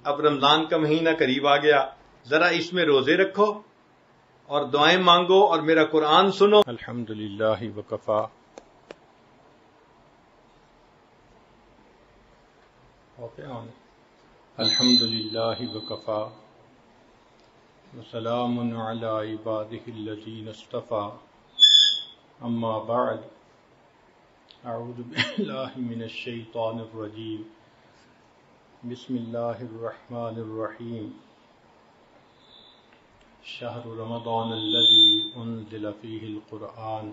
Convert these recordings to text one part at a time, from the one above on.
اب رمضان کا مہینہ قریب آ گیا، ذرا اس میں روزے رکھو اور دعائیں مانگو اور میرا قرآن سنو۔ الحمدللہ وکفا الحمدللہ وکفا وسلام علی عبادہ الذین اصطفى، اما بعد، اعوذ باللہ من الشیطان الرجیم، بسم اللہ الرحمن الرحیم، شہر رمضان الذی انزل فیہ القرآن،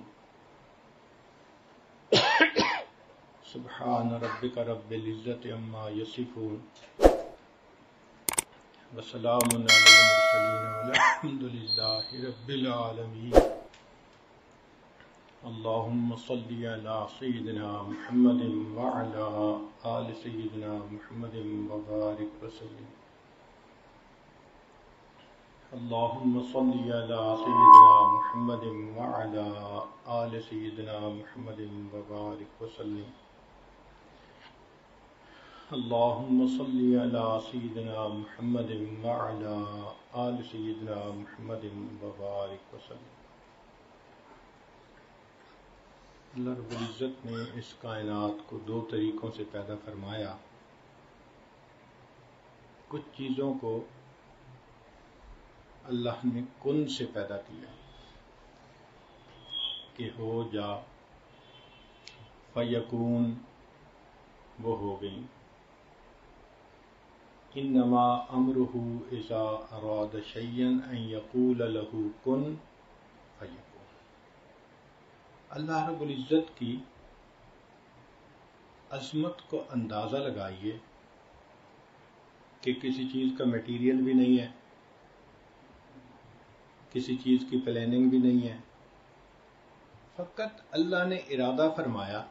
سبحان ربک رب العزت عما یصفون، وسلام علی المرسلین والحمد للہ رب العالمین۔ اللہم صلی علی سیدنا محمد وعلی آل سیدنا محمد وبارک وسلم۔ اللہم صلی علی سیدنا محمد وعلی آل سیدنا محمد وبارک وسلم۔ اللہم صلی علی سیدنا محمد وعلی آل سیدنا محمد وبارک وسلم۔ اللہ رب العزت نے اس کائنات کو دو طریقوں سے پیدا فرمایا۔ کچھ چیزوں کو اللہ نے کن سے پیدا کیا کہ ہو جا، فیکون، وہ ہو گئی۔ انما امرہ اذا اراد شیئا ان یقول له کن فیکون۔ اللہ رب العزت کی عظمت کو اندازہ لگائیے کہ کسی چیز کا میٹیریل بھی نہیں ہے، کسی چیز کی پلاننگ بھی نہیں ہے، فقط اللہ نے ارادہ فرمایا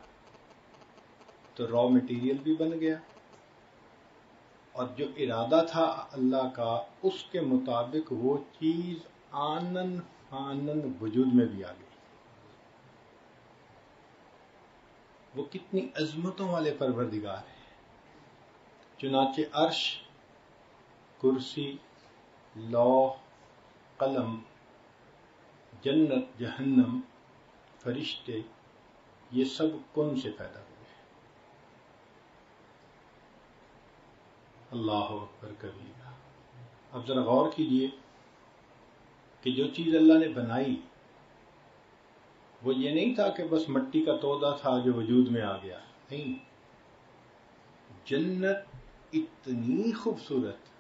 تو را میٹیریل بھی بن گیا، اور جو ارادہ تھا اللہ کا اس کے مطابق وہ چیز آنن فانن وجود میں بھی آ گئی۔ وہ کتنی عظمتوں والے پروردگار ہیں۔ چنانچہ عرش، کرسی، لوح، قلم، جنت، جہنم، فرشتے، یہ سب کن سے پیدا ہوئے۔ اللہ اکبر کبیرہ۔ اب ذرا غور کیجئے کہ جو چیز اللہ نے بنائی وہ یہ نہیں تھا کہ بس مٹی کا تودا تھا جو وجود میں آ گیا، نہیں، جنت اتنی خوبصورت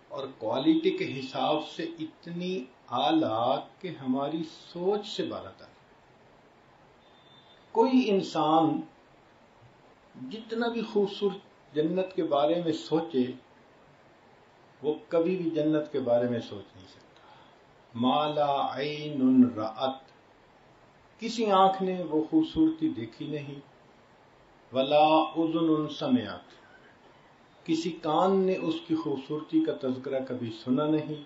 اور کوالٹی کے حساب سے اتنی اعلیٰ کہ ہماری سوچ سے بالاتر۔ کوئی انسان جتنا بھی خوبصورت جنت کے بارے میں سوچے وہ کبھی بھی جنت کے بارے میں سوچ نہیں سکتا۔ ما لا عین رأت، کسی آنکھ نے وہ خوبصورتی دیکھی نہیں، ولا اذن سمعت، کسی کان نے اس کی خوبصورتی کا تذکرہ کبھی سنا نہیں،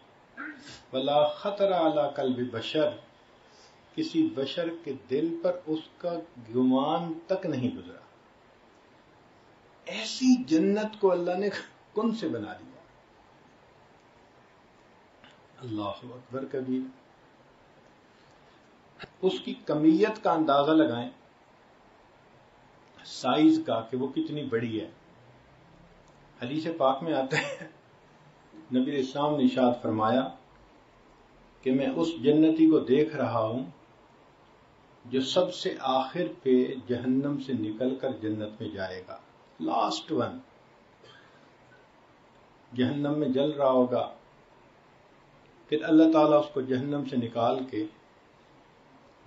ولا خطر علی قلب بشر، کسی بشر کے دل پر اس کا گمان تک نہیں گزرا۔ ایسی جنت کو اللہ نے کن سے بنا دیا۔ اللہ اکبر کبیر۔ اس کی کمیت کا اندازہ لگائیں، سائز کا، کہ وہ کتنی بڑی ہے۔ حدیث پاک میں آتا ہے، نبی اسلام نے ارشاد فرمایا کہ میں اس جنتی کو دیکھ رہا ہوں جو سب سے آخر پہ جہنم سے نکل کر جنت میں جائے گا، لاسٹ ون، جہنم میں جل رہا ہوگا، پھر اللہ تعالیٰ اس کو جہنم سے نکال کے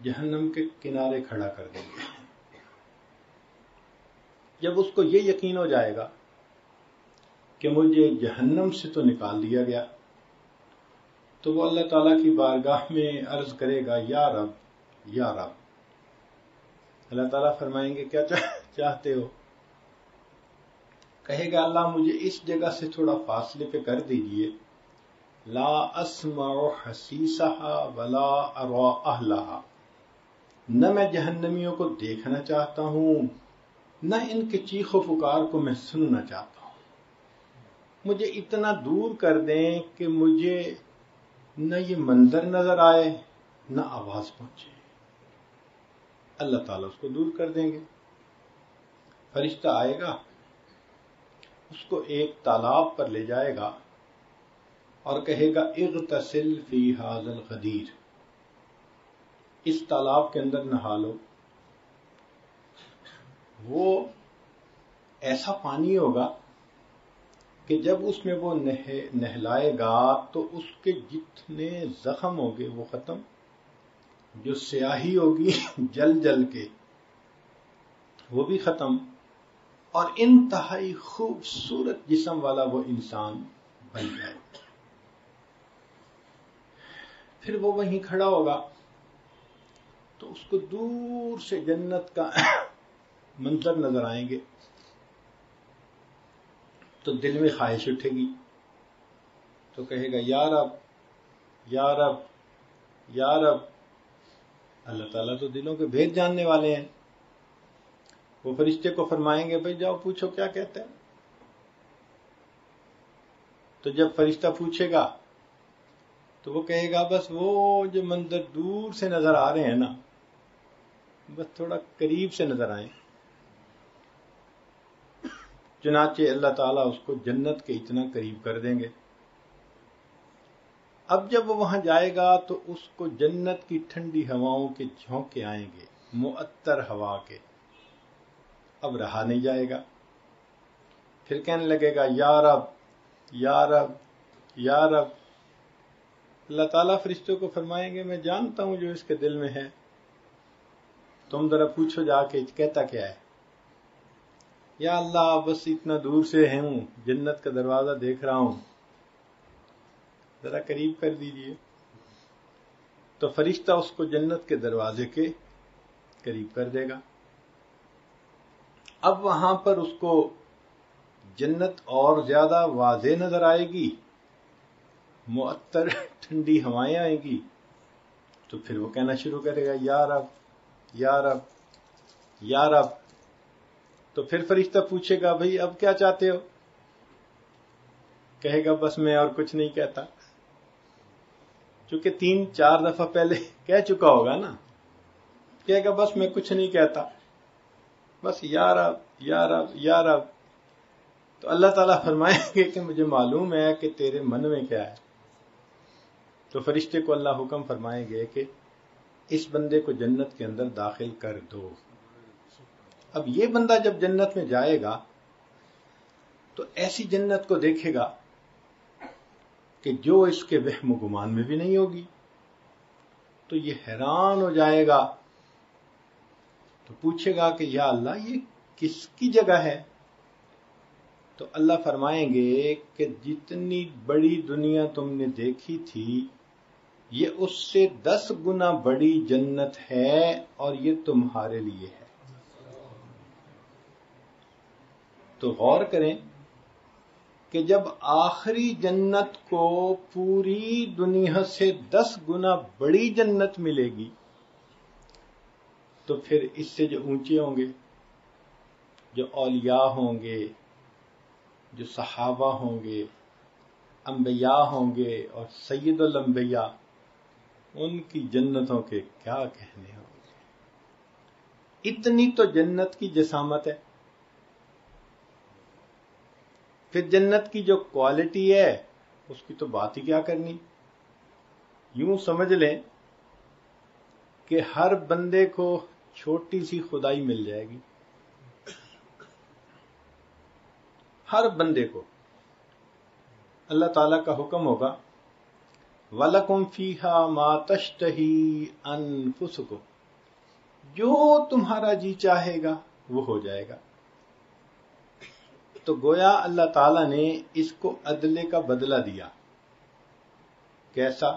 جہنم کے کنارے کھڑا کر دیں گے۔ جب اس کو یہ یقین ہو جائے گا کہ مجھے جہنم سے تو نکال دیا گیا، تو وہ اللہ تعالیٰ کی بارگاہ میں عرض کرے گا، یا رب، یا رب۔ اللہ تعالیٰ فرمائیں گے کیا چاہتے ہو؟ کہے گا اللہ مجھے اس جگہ سے تھوڑا فاصلے پہ کر دیجئے، لا اسمع حسیسها ولا ارى اہلها، نہ میں جہنمیوں کو دیکھنا چاہتا ہوں، نہ ان کے چیخ و پکار کو میں سننا چاہتا ہوں۔ مجھے اتنا دور کر دیں کہ مجھے نہ یہ منظر نظر آئے نہ آواز پہنچے. اللہ تعالیٰ اس کو دور کر دیں گے. فرشتہ آئے گا، اس کو ایک تالاب پر لے جائے گا اور کہے گا اغتسل فی ھذا الغدیر، اس تالاب کے اندر نہا لو. وہ ایسا پانی ہوگا کہ جب اس میں وہ نہلائے گا تو اس کے جتنے زخم ہوں گے وہ ختم، جو سیاہی ہوگی جل جل کے وہ بھی ختم، اور انتہائی خوبصورت جسم والا وہ انسان بن جائے. پھر وہ وہیں کھڑا ہوگا تو اس کو دور سے جنت کا منظر نظر آئیں گے تو دل میں خواہش اٹھے گی، تو کہے گا یا رب یا رب یا رب. اللہ تعالیٰ تو دلوں کے بھید جاننے والے ہیں. وہ فرشتے کو فرمائیں گے بھئی جاؤ پوچھو کیا کہتے ہیں. تو جب فرشتہ پوچھے گا تو وہ کہے گا بس وہ جو منظر دور سے نظر آ رہے ہیں نا، بس تھوڑا قریب سے نظر آئیں. چنانچہ اللہ تعالیٰ اس کو جنت کے اتنا قریب کر دیں گے. اب جب وہ وہاں جائے گا تو اس کو جنت کی ٹھنڈی ہواؤں کے جھونکے آئیں گے، معطر ہوا کے. اب رہا نہیں جائے گا، پھر کہنے لگے گا یا رب یا رب یا رب. اللہ تعالیٰ فرشتوں کو فرمائیں گے میں جانتا ہوں جو اس کے دل میں ہے، تم ذرا پوچھو جا کے کہتا کیا ہے. یا اللہ بس اتنا دور سے ہوں، جنت کا دروازہ دیکھ رہا ہوں، ذرا قریب کر دیجئے. تو فرشتہ اس کو جنت کے دروازے کے قریب کر دے گا. اب وہاں پر اس کو جنت اور زیادہ واضح نظر آئے گی، معطر ٹھنڈی ہوائیں آئیں گی. تو پھر وہ کہنا شروع کرے گا یا رب یا رب یا رب. تو پھر فرشتہ پوچھے گا بھئی اب کیا چاہتے ہو؟ کہے گا بس میں اور کچھ نہیں کہتا، چونکہ 3-4 دفعہ پہلے کہہ چکا ہوگا نا. کہے گا بس میں کچھ نہیں کہتا، بس یا رب یا رب یا رب. تو اللہ تعالیٰ فرمائیں گے کہ مجھے معلوم ہے کہ تیرے من میں کیا ہے. تو فرشتے کو اللہ حکم فرمائیں گے کہ اس بندے کو جنت کے اندر داخل کر دو. اب یہ بندہ جب جنت میں جائے گا تو ایسی جنت کو دیکھے گا کہ جو اس کے وہم و گمان میں بھی نہیں ہوگی. تو یہ حیران ہو جائے گا، تو پوچھے گا کہ یا اللہ یہ کس کی جگہ ہے؟ تو اللہ فرمائیں گے کہ جتنی بڑی دنیا تم نے دیکھی تھی یہ اس سے 10 گنا بڑی جنت ہے اور یہ تمہارے لیے ہے. تو غور کریں کہ جب آخری جنت کو پوری دنیا سے 10 گنا بڑی جنت ملے گی تو پھر اس سے جو اونچے ہوں گے، جو اولیاء ہوں گے، جو صحابہ ہوں گے، انبیاء ہوں گے اور سید الانبیاء، ان کی جنتوں کے کیا کہنے ہوں گے. اتنی تو جنت کی جسامت ہے. پھر جنت کی جو کوالٹی ہے اس کی تو بات ہی کیا کرنی. یوں سمجھ لیں کہ ہر بندے کو چھوٹی سی خدائی مل جائے گی. ہر بندے کو اللہ تعالیٰ کا حکم ہوگا وَلَكُمْ فِيهَا مَا تَشْتَهِي أَنفُسُكُمْ، جو تمہارا جی چاہے گا وہ ہو جائے گا. تو گویا اللہ تعالیٰ نے اس کو عدل کا بدلہ دیا. کیسا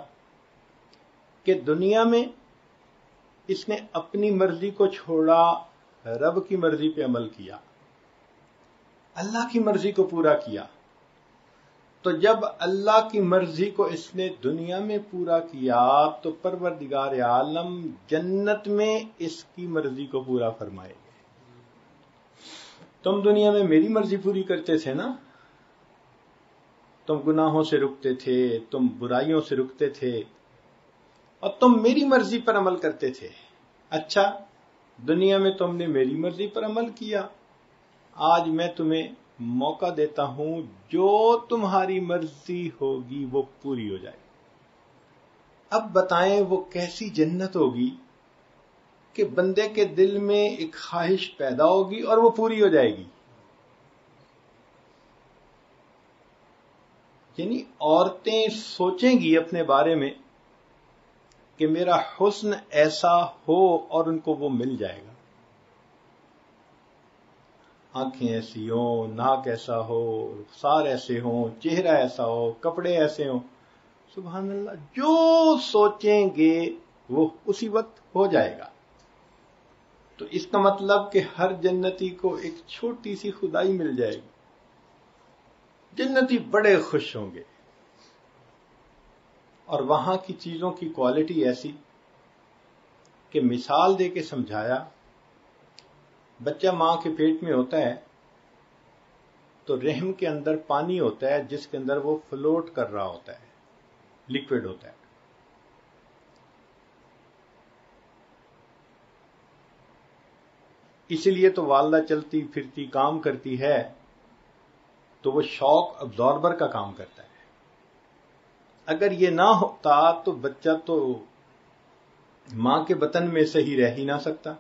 کہ دنیا میں اس نے اپنی مرضی کو چھوڑا، رب کی مرضی پہ عمل کیا، اللہ کی مرضی کو پورا کیا. تو جب اللہ کی مرضی کو اس نے دنیا میں پورا کیا تو پروردگار عالم جنت میں اس کی مرضی کو پورا فرمائے گا. تم دنیا میں میری مرضی پوری کرتے تھے نا، تم گناہوں سے رکتے تھے، تم برائیوں سے رکتے تھے، اور تم میری مرضی پر عمل کرتے تھے. اچھا، دنیا میں تم نے میری مرضی پر عمل کیا، آج میں تمہیں موقع دیتا ہوں، جو تمہاری مرضی ہوگی وہ پوری ہو جائے. اب بتائیں وہ کیسی جنت ہوگی کہ بندے کے دل میں ایک خواہش پیدا ہوگی اور وہ پوری ہو جائے گی. یعنی عورتیں سوچیں گی اپنے بارے میں کہ میرا حسن ایسا ہو اور ان کو وہ مل جائے گا. آنکھیں ایسی ہوں، ناک ایسا ہو، رخسار ایسے ہوں، چہرہ ایسا ہو، کپڑے ایسے ہوں، سبحان اللہ، جو سوچیں گے وہ اسی وقت ہو جائے گا. تو اس کا مطلب کہ ہر جنتی کو ایک چھوٹی سی خدائی مل جائے گی. جنتی بڑے خوش ہوں گے، اور وہاں کی چیزوں کی کوالٹی ایسی کہ مثال دے کے سمجھایا. بچہ ماں کے پیٹ میں ہوتا ہے تو رحم کے اندر پانی ہوتا ہے جس کے اندر وہ فلوٹ کر رہا ہوتا ہے، لیکوڈ ہوتا ہے. اسی لیے تو والدہ چلتی پھرتی کام کرتی ہے تو وہ شاک ابزاربر کا کام کرتا ہے. اگر یہ نہ ہوتا تو بچہ تو ماں کے بطن میں سے ہی رہ ہی نہ سکتا.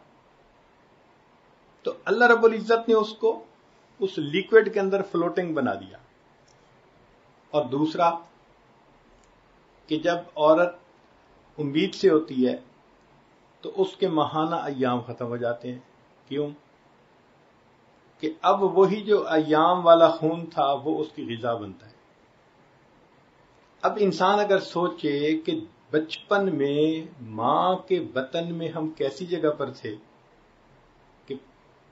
تو اللہ رب العزت نے اس کو اس لیکوڈ کے اندر فلوٹنگ بنا دیا. اور دوسرا کہ جب عورت امید سے ہوتی ہے تو اس کے ماہانہ ایام ختم ہو جاتے ہیں. کیوں؟ کہ اب وہی جو ایام والا خون تھا وہ اس کی غذا بنتا ہے. اب انسان اگر سوچے کہ بچپن میں ماں کے بطن میں ہم کیسی جگہ پر تھے کہ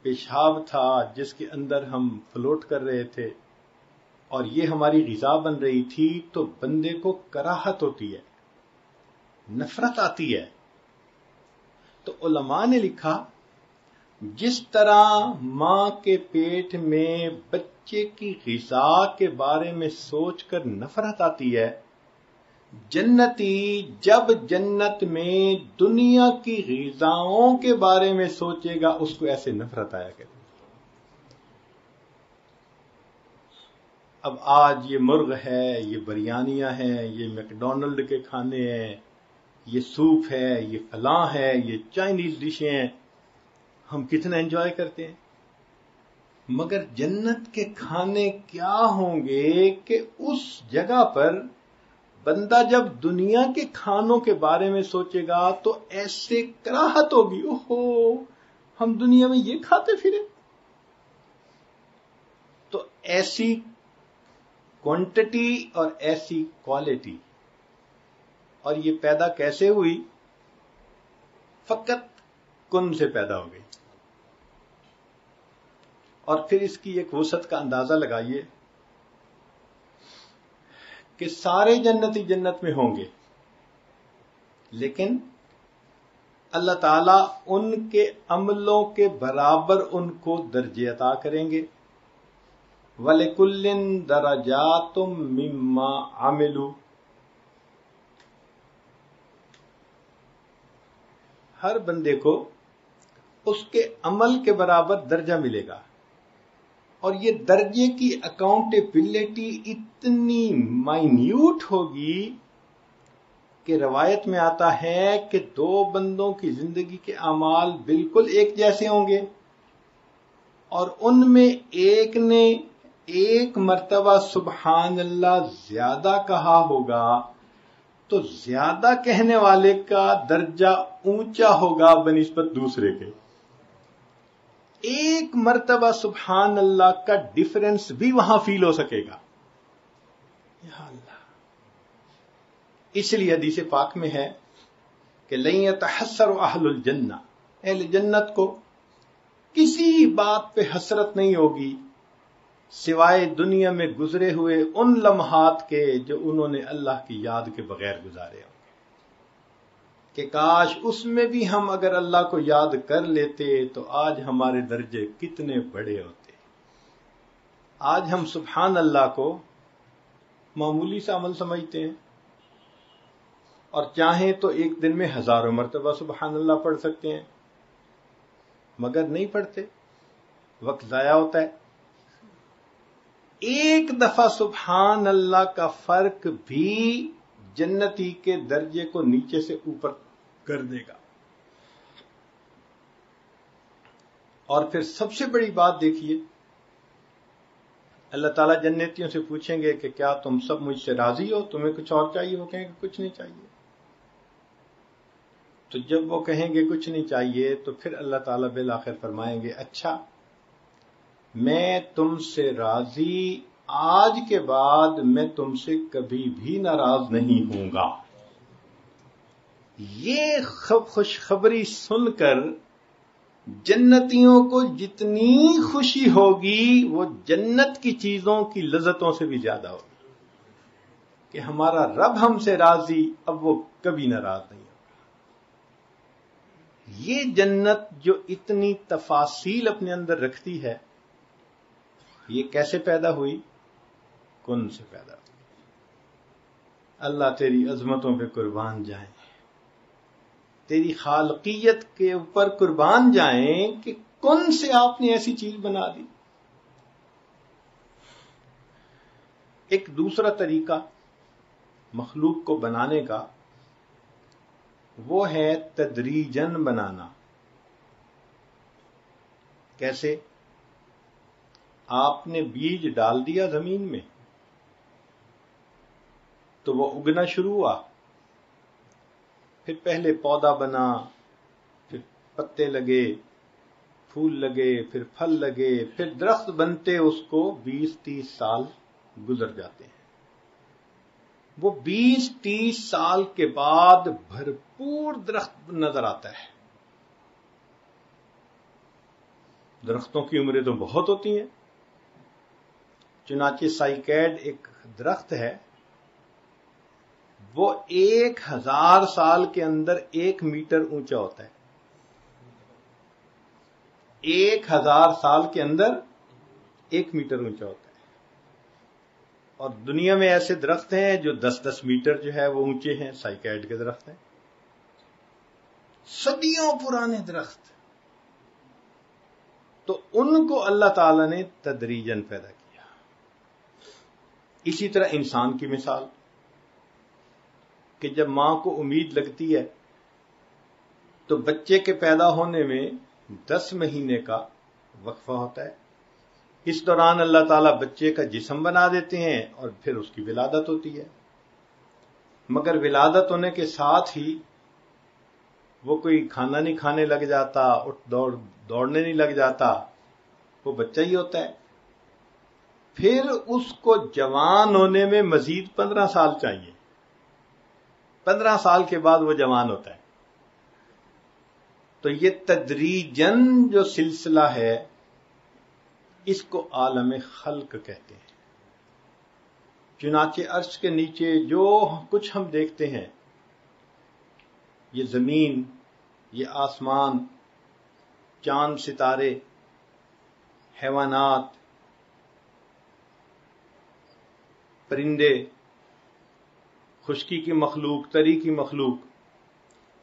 پیشاب تھا جس کے اندر ہم فلوٹ کر رہے تھے اور یہ ہماری غذا بن رہی تھی، تو بندے کو کراہت ہوتی ہے، نفرت آتی ہے. تو علماء نے لکھا جس طرح ماں کے پیٹ میں بچے کی غذا کے بارے میں سوچ کر نفرت آتی ہے، جنتی جب جنت میں دنیا کی غذاؤں کے بارے میں سوچے گا اس کو ایسے نفرت آیا کرے. اب آج یہ مرغ ہے، یہ بریانیاں ہیں، یہ میکڈونلڈ کے کھانے ہیں، یہ سوپ ہے، یہ فلاں ہے، یہ چائنیز ڈشیں ہیں، ہم کتنا انجوائے کرتے ہیں. مگر جنت کے کھانے کیا ہوں گے کہ اس جگہ پر بندہ جب دنیا کے کھانوں کے بارے میں سوچے گا تو ایسے کراہت ہوگی، اوہو ہم دنیا میں یہ کھاتے پھرے. تو ایسی کوانٹٹی اور ایسی کوالٹی، اور یہ پیدا کیسے ہوئی؟ فقط کن سے پیدا ہو گئی. اور پھر اس کی ایک وسعت کا اندازہ لگائیے کہ سارے جنتی جنت میں ہوں گے، لیکن اللہ تعالیٰ ان کے عملوں کے برابر ان کو درجے عطا کریں گے. وَلِكُلٍّ دَرَجَاتٌ مِّمَّا عَمِلُوا، ہر بندے کو اس کے عمل کے برابر درجہ ملے گا. اور یہ درجے کی اکاؤنٹیبلٹی اتنی مائنیوٹ ہوگی کہ روایت میں آتا ہے کہ دو بندوں کی زندگی کے اعمال بالکل ایک جیسے ہوں گے، اور ان میں ایک نے ایک مرتبہ سبحان اللہ زیادہ کہا ہوگا تو زیادہ کہنے والے کا درجہ اونچا ہوگا بنسبت دوسرے کے. ایک مرتبہ سبحان اللہ کا ڈیفرنس بھی وہاں فیل ہو سکے گا. یا اللہ، اس لیے حدیث پاک میں ہے کہ لن يتحسر اہل الجنہ، اہل جنت کو کسی بات پہ حسرت نہیں ہوگی سوائے دنیا میں گزرے ہوئے ان لمحات کے جو انہوں نے اللہ کی یاد کے بغیر گزارے ہوں گے، کہ کاش اس میں بھی ہم اگر اللہ کو یاد کر لیتے تو آج ہمارے درجے کتنے بڑے ہوتے. آج ہم سبحان اللہ کو معمولی سا عمل سمجھتے ہیں، اور چاہیں تو ایک دن میں 1000 مرتبہ سبحان اللہ پڑھ سکتے ہیں، مگر نہیں پڑھتے، وقت ضائع ہوتا ہے۔ ایک دفعہ سبحان اللہ کا فرق بھی جنتی کے درجے کو نیچے سے اوپر کر دے گا۔ اور پھر سب سے بڑی بات دیکھیے، اللہ تعالیٰ جنتیوں سے پوچھیں گے کہ کیا تم سب مجھ سے راضی ہو، تمہیں کچھ اور چاہیے؟ وہ کہیں گے کچھ نہیں چاہیے۔ تو جب وہ کہیں گے کچھ نہیں چاہیے تو پھر اللہ تعالیٰ بالآخر فرمائیں گے اچھا میں تم سے راضی، آج کے بعد میں تم سے کبھی بھی ناراض نہیں ہوں گا۔ یہ خوشخبری سن کر جنتیوں کو جتنی خوشی ہوگی وہ جنت کی چیزوں کی لذتوں سے بھی زیادہ ہوگی کہ ہمارا رب ہم سے راضی، اب وہ کبھی ناراض نہیں ہوگا۔ یہ جنت جو اتنی تفاصیل اپنے اندر رکھتی ہے، یہ کیسے پیدا ہوئی؟ کن سے پیدا ہوئی۔ اللہ تیری عظمتوں پہ قربان جائیں، تیری خالقیت کے اوپر قربان جائیں کہ کن سے آپ نے ایسی چیز بنا دی۔ ایک دوسرا طریقہ مخلوق کو بنانے کا وہ ہے تدریجن بنانا۔ کیسے؟ آپ نے بیج ڈال دیا زمین میں تو وہ اگنا شروع ہوا، پھر پہلے پودا بنا، پھر پتے لگے، پھول لگے، پھر پھل لگے، پھر درخت بنتے اس کو 20-30 سال گزر جاتے ہیں۔ وہ 20-30 سال کے بعد بھرپور درخت نظر آتا ہے۔ درختوں کی عمریں تو بہت ہوتی ہیں، چنانچہ سائیکیڈ ایک درخت ہے، وہ 1000 سال کے اندر 1 میٹر اونچا ہوتا ہے۔ 1000 سال کے اندر 1 میٹر اونچا ہوتا ہے، اور دنیا میں ایسے درخت ہیں جو 10-10 میٹر جو ہے وہ اونچے ہیں، سائیکیڈ کے درخت ہیں، صدیوں پرانے درخت۔ تو ان کو اللہ تعالی نے تدریجن پیدا کیا۔ اسی طرح انسان کی مثال کہ جب ماں کو امید لگتی ہے تو بچے کے پیدا ہونے میں 10 مہینے کا وقفہ ہوتا ہے۔ اس دوران اللہ تعالیٰ بچے کا جسم بنا دیتے ہیں اور پھر اس کی ولادت ہوتی ہے، مگر ولادت ہونے کے ساتھ ہی وہ کوئی کھانا نہیں کھانے لگ جاتا، دوڑنے نہیں لگ جاتا، وہ بچہ ہی ہوتا ہے۔ پھر اس کو جوان ہونے میں مزید 15 سال چاہیے، 15 سال کے بعد وہ جوان ہوتا ہے۔ تو یہ تدریجن جو سلسلہ ہے اس کو عالم خلق کہتے ہیں۔ چنانچہ عرش کے نیچے جو کچھ ہم دیکھتے ہیں، یہ زمین، یہ آسمان، چاند ستارے، حیوانات، پرندے، خشکی کی مخلوق، تری کی مخلوق،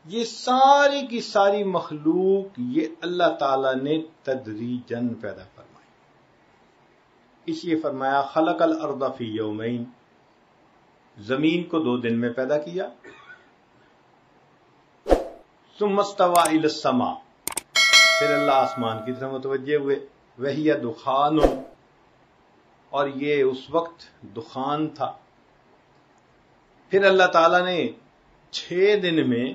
یہ ساری کی ساری مخلوق یہ اللہ تعالی نے تدریجن پیدا فرمائی۔ اس لیے فرمایا خلق الارض فی یومین، زمین کو 2 دن میں پیدا کیا۔ ثم استوى الی السماء، پھر اللہ آسمان کی طرف متوجہ ہوئے، وہی دخان، اور یہ اس وقت دخان تھا۔ پھر اللہ تعالیٰ نے 6 دن میں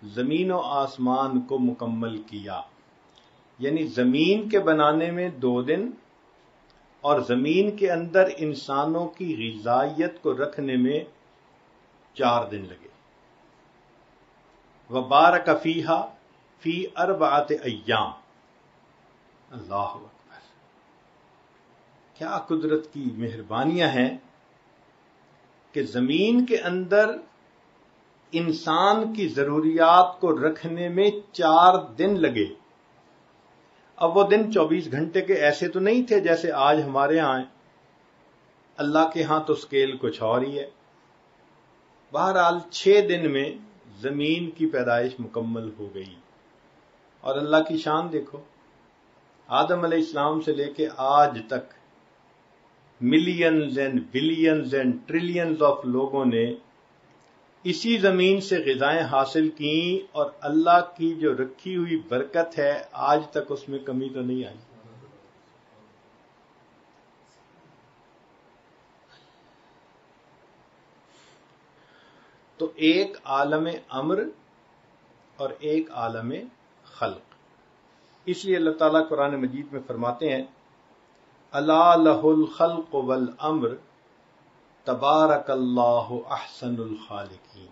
زمین و آسمان کو مکمل کیا، یعنی زمین کے بنانے میں 2 دن اور زمین کے اندر انسانوں کی غذائیت کو رکھنے میں 4 دن لگے۔ وبارک فیہا فی 4 ایام۔ اللہ اکبر، کیا قدرت کی مہربانیاں ہیں کہ زمین کے اندر انسان کی ضروریات کو رکھنے میں 4 دن لگے۔ اب وہ دن 24 گھنٹے کے ایسے تو نہیں تھے جیسے آج ہمارے ہاں ہیں، اللہ کے ہاں تو اسکیل کچھ اور ہی ہے. بہرحال 6 دن میں زمین کی پیدائش مکمل ہو گئی. اور اللہ کی شان دیکھو، آدم علیہ السلام سے لے کے آج تک millions and billions and trillions of لوگوں نے اسی زمین سے غذائیں حاصل کیں، اور اللہ کی جو رکھی ہوئی برکت ہے آج تک اس میں کمی تو نہیں آئی. تو ایک عالم امر اور ایک عالم خلق. اس لیے اللہ تعالیٰ قرآن مجید میں فرماتے ہیں الا لہ الخلق والامر تبارک اللہ احسن الخالقین،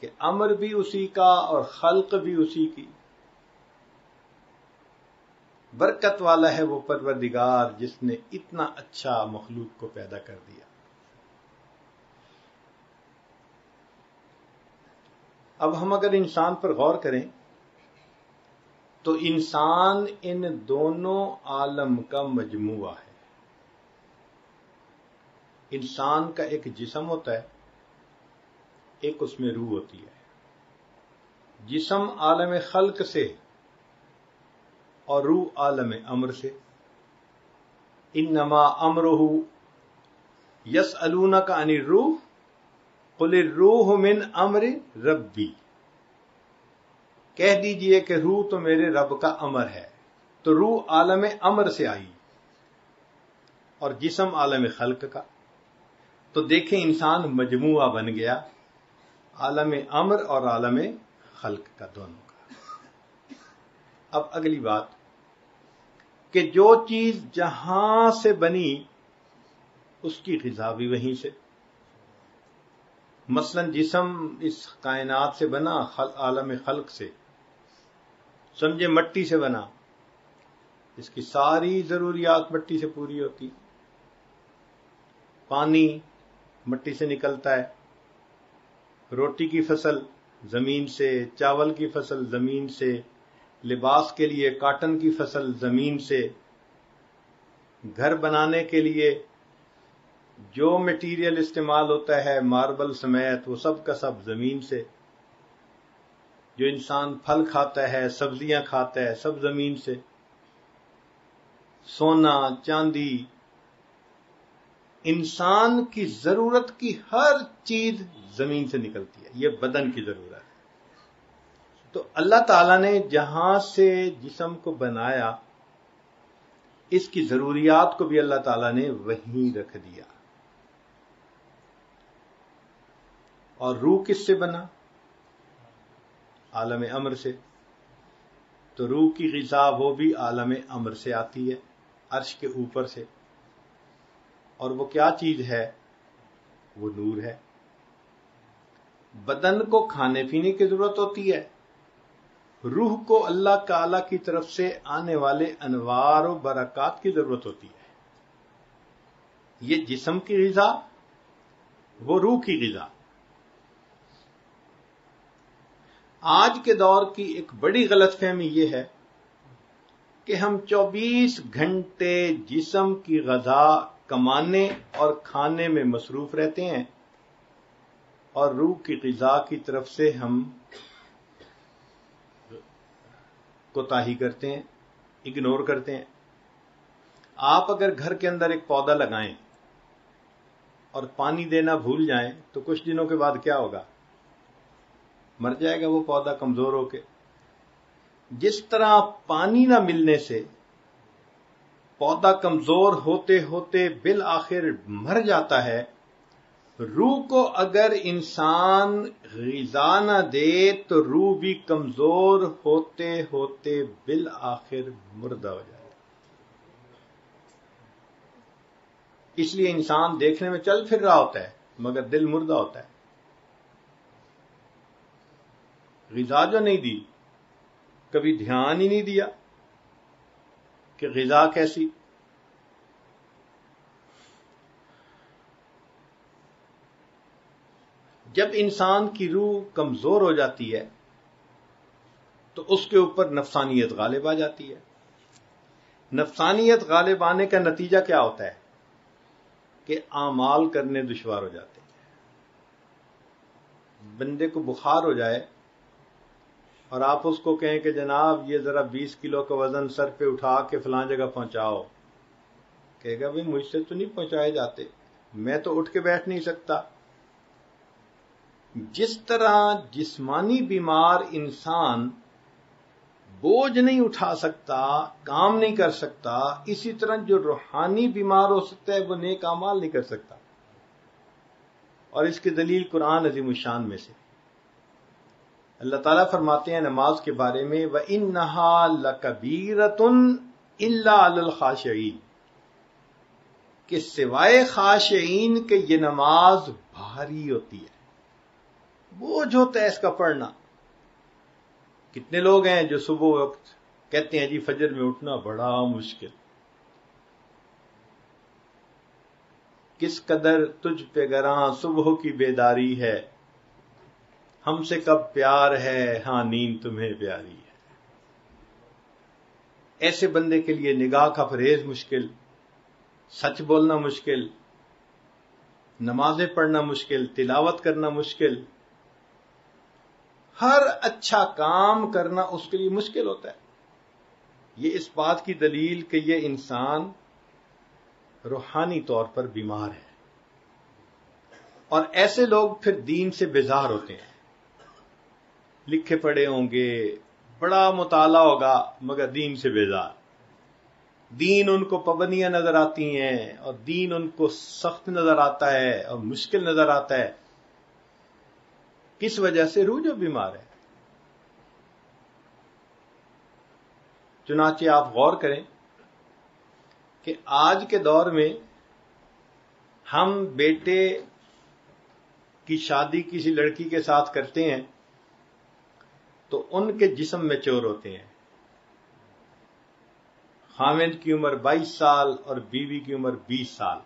کہ امر بھی اسی کا اور خلق بھی اسی کی. برکت والا ہے وہ پروردگار جس نے اتنا اچھا مخلوق کو پیدا کر دیا. اب ہم اگر انسان پر غور کریں تو انسان ان دونوں عالم کا مجموعہ ہے. انسان کا ایک جسم ہوتا ہے، ایک اس میں روح ہوتی ہے. جسم عالم خلق سے اور روح عالم امر سے. انما امرہ یسألونک عن الروح قل الروح من امر ربی، کہہ دیجئے کہ روح تو میرے رب کا امر ہے. تو روح عالم امر سے آئی اور جسم عالم خلق کا. تو دیکھیں انسان مجموعہ بن گیا عالم امر اور عالم خلق کا، دونوں کا. اب اگلی بات کہ جو چیز جہاں سے بنی اس کی غذا بھی وہیں سے. مثلا جسم اس کائنات سے بنا عالم خلق سے، سمجھے مٹی سے بنا، اس کی ساری ضروریات مٹی سے پوری ہوتی. پانی مٹی سے نکلتا ہے، روٹی کی فصل زمین سے، چاول کی فصل زمین سے، لباس کے لیے کاٹن کی فصل زمین سے، گھر بنانے کے لیے جو میٹیریل استعمال ہوتا ہے ماربل سمیت وہ سب کا سب زمین سے. جو انسان پھل کھاتا ہے، سبزیاں کھاتا ہے، سب زمین سے. سونا چاندی، انسان کی ضرورت کی ہر چیز زمین سے نکلتی ہے. یہ بدن کی ضرورت ہے. تو اللہ تعالیٰ نے جہاں سے جسم کو بنایا اس کی ضروریات کو بھی اللہ تعالیٰ نے وہیں رکھ دیا. اور روح کس سے بنا؟ عالم امر سے. تو روح کی غذا وہ بھی عالم امر سے آتی ہے، عرش کے اوپر سے. اور وہ کیا چیز ہے؟ وہ نور ہے. بدن کو کھانے پینے کی ضرورت ہوتی ہے، روح کو اللہ تعالی کی طرف سے آنے والے انوار و برکات کی ضرورت ہوتی ہے. یہ جسم کی غذا، وہ روح کی غذا. آج کے دور کی ایک بڑی غلط فہمی یہ ہے کہ ہم 24 گھنٹے جسم کی غذا کمانے اور کھانے میں مصروف رہتے ہیں، اور روح کی غذا کی طرف سے ہم کوتاہی کرتے ہیں، اگنور کرتے ہیں. آپ اگر گھر کے اندر ایک پودا لگائیں اور پانی دینا بھول جائیں تو کچھ دنوں کے بعد کیا ہوگا؟ مر جائے گا وہ پودا کمزور ہو کے. جس طرح پانی نہ ملنے سے پودا کمزور ہوتے ہوتے بالآخر مر جاتا ہے، روح کو اگر انسان غذا نہ دے تو روح بھی کمزور ہوتے ہوتے بالآخر مردہ ہو جائے. اس لیے انسان دیکھنے میں چل پھر رہا ہوتا ہے مگر دل مردہ ہوتا ہے. غذا جو نہیں دی، کبھی دھیان ہی نہیں دیا کہ غذا کیسی. جب انسان کی روح کمزور ہو جاتی ہے تو اس کے اوپر نفسانیت غالب آ جاتی ہے. نفسانیت غالب آنے کا نتیجہ کیا ہوتا ہے کہ اعمال کرنے دشوار ہو جاتے ہیں. بندے کو بخار ہو جائے اور آپ اس کو کہیں کہ جناب یہ ذرا 20 کلو کا وزن سر پہ اٹھا کے فلاں جگہ پہنچاؤ، کہے گا بھئی مجھ سے تو نہیں پہنچائے جاتے، میں تو اٹھ کے بیٹھ نہیں سکتا. جس طرح جسمانی بیمار انسان بوجھ نہیں اٹھا سکتا، کام نہیں کر سکتا، اسی طرح جو روحانی بیمار ہو سکتا ہے وہ نیک اعمال نہیں کر سکتا. اور اس کی دلیل قرآن عظیم الشان میں سے اللہ تعالیٰ فرماتے ہیں نماز کے بارے میں وَإِنَّهَا لَكَبِيرَةٌ إِلَّا عَلَى الْخَاشِعِينَ، کہ سوائے خاشعین کہ یہ نماز بھاری ہوتی ہے، بوجھ ہوتا ہے اس کا پڑھنا. کتنے لوگ ہیں جو صبح وقت کہتے ہیں جی فجر میں اٹھنا بڑا مشکل، کس قدر تجھ پہ گراں صبح کی بیداری ہے، ہم سے کب پیار ہے ہاں نیند تمہیں پیاری ہے. ایسے بندے کے لیے نگاہ کا پرہیز مشکل، سچ بولنا مشکل، نمازیں پڑھنا مشکل، تلاوت کرنا مشکل، ہر اچھا کام کرنا اس کے لیے مشکل ہوتا ہے. یہ اس بات کی دلیل کہ یہ انسان روحانی طور پر بیمار ہے. اور ایسے لوگ پھر دین سے بیزار ہوتے ہیں. لکھے پڑھے ہوں گے، بڑا مطالعہ ہوگا، مگر دین سے بیزار. دین ان کو پابندیاں نظر آتی ہیں اور دین ان کو سخت نظر آتا ہے اور مشکل نظر آتا ہے. کس وجہ سے؟ روح جو بیمار ہے. چنانچہ آپ غور کریں کہ آج کے دور میں ہم بیٹے کی شادی کسی لڑکی کے ساتھ کرتے ہیں تو ان کے جسم میچور ہوتے ہیں. خاوند کی عمر 22 سال اور بیوی کی عمر 20 سال.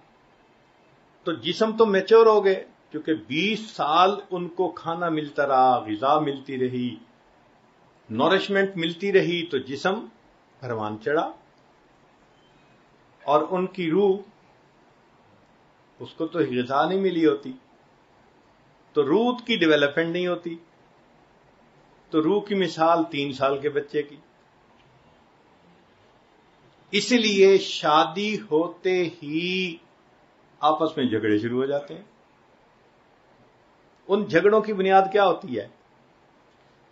تو جسم تو میچور ہو گئے کیونکہ 20 سال ان کو کھانا ملتا رہا، غذا ملتی رہی، نورشمنٹ ملتی رہی، تو جسم پروان چڑھا. اور ان کی روح، اس کو تو غذا نہیں ملی ہوتی، تو روح کی ڈیولپمنٹ نہیں ہوتی. تو روح کی مثال 3 سال کے بچے کی. اس لیے شادی ہوتے ہی آپس میں جھگڑے شروع ہو جاتے ہیں. ان جھگڑوں کی بنیاد کیا ہوتی ہے؟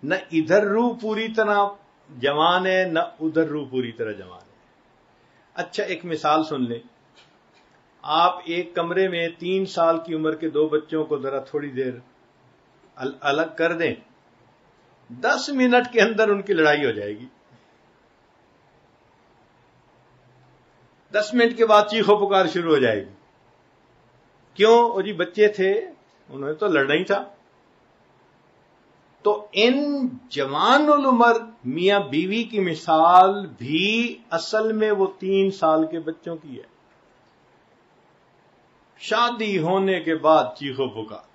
نہ ادھر روح پوری طرح جوان ہے، نہ ادھر روح پوری طرح جوان ہے. اچھا ایک مثال سن لیں. آپ ایک کمرے میں 3 سال کی عمر کے 2 بچوں کو ذرا تھوڑی دیر الگ کر دیں، 10 منٹ کے اندر ان کی لڑائی ہو جائے گی. 10 منٹ کے بعد چیخو پکار شروع ہو جائے گی. کیوں؟ وہ جی بچے تھے، انہوں نے تو لڑنا ہی تھا. تو ان جوان العمر میاں بیوی کی مثال بھی اصل میں وہ 3 سال کے بچوں کی ہے. شادی ہونے کے بعد چیخو پکار.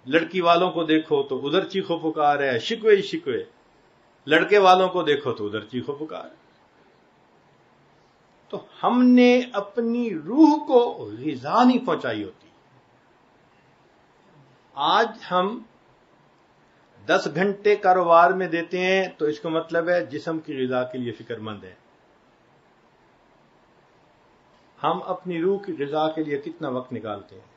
لڑکی والوں کو دیکھو تو ادھر چیخو پکار ہے، شکوے ہی شکوے. لڑکے والوں کو دیکھو تو ادھر چیخو پکار ہے. تو ہم نے اپنی روح کو غذا نہیں پہنچائی ہوتی. آج ہم 10 گھنٹے کاروبار میں دیتے ہیں تو اس کا مطلب ہے جسم کی غذا کے لیے فکر مند ہے. ہم اپنی روح کی غذا کے لیے کتنا وقت نکالتے ہیں؟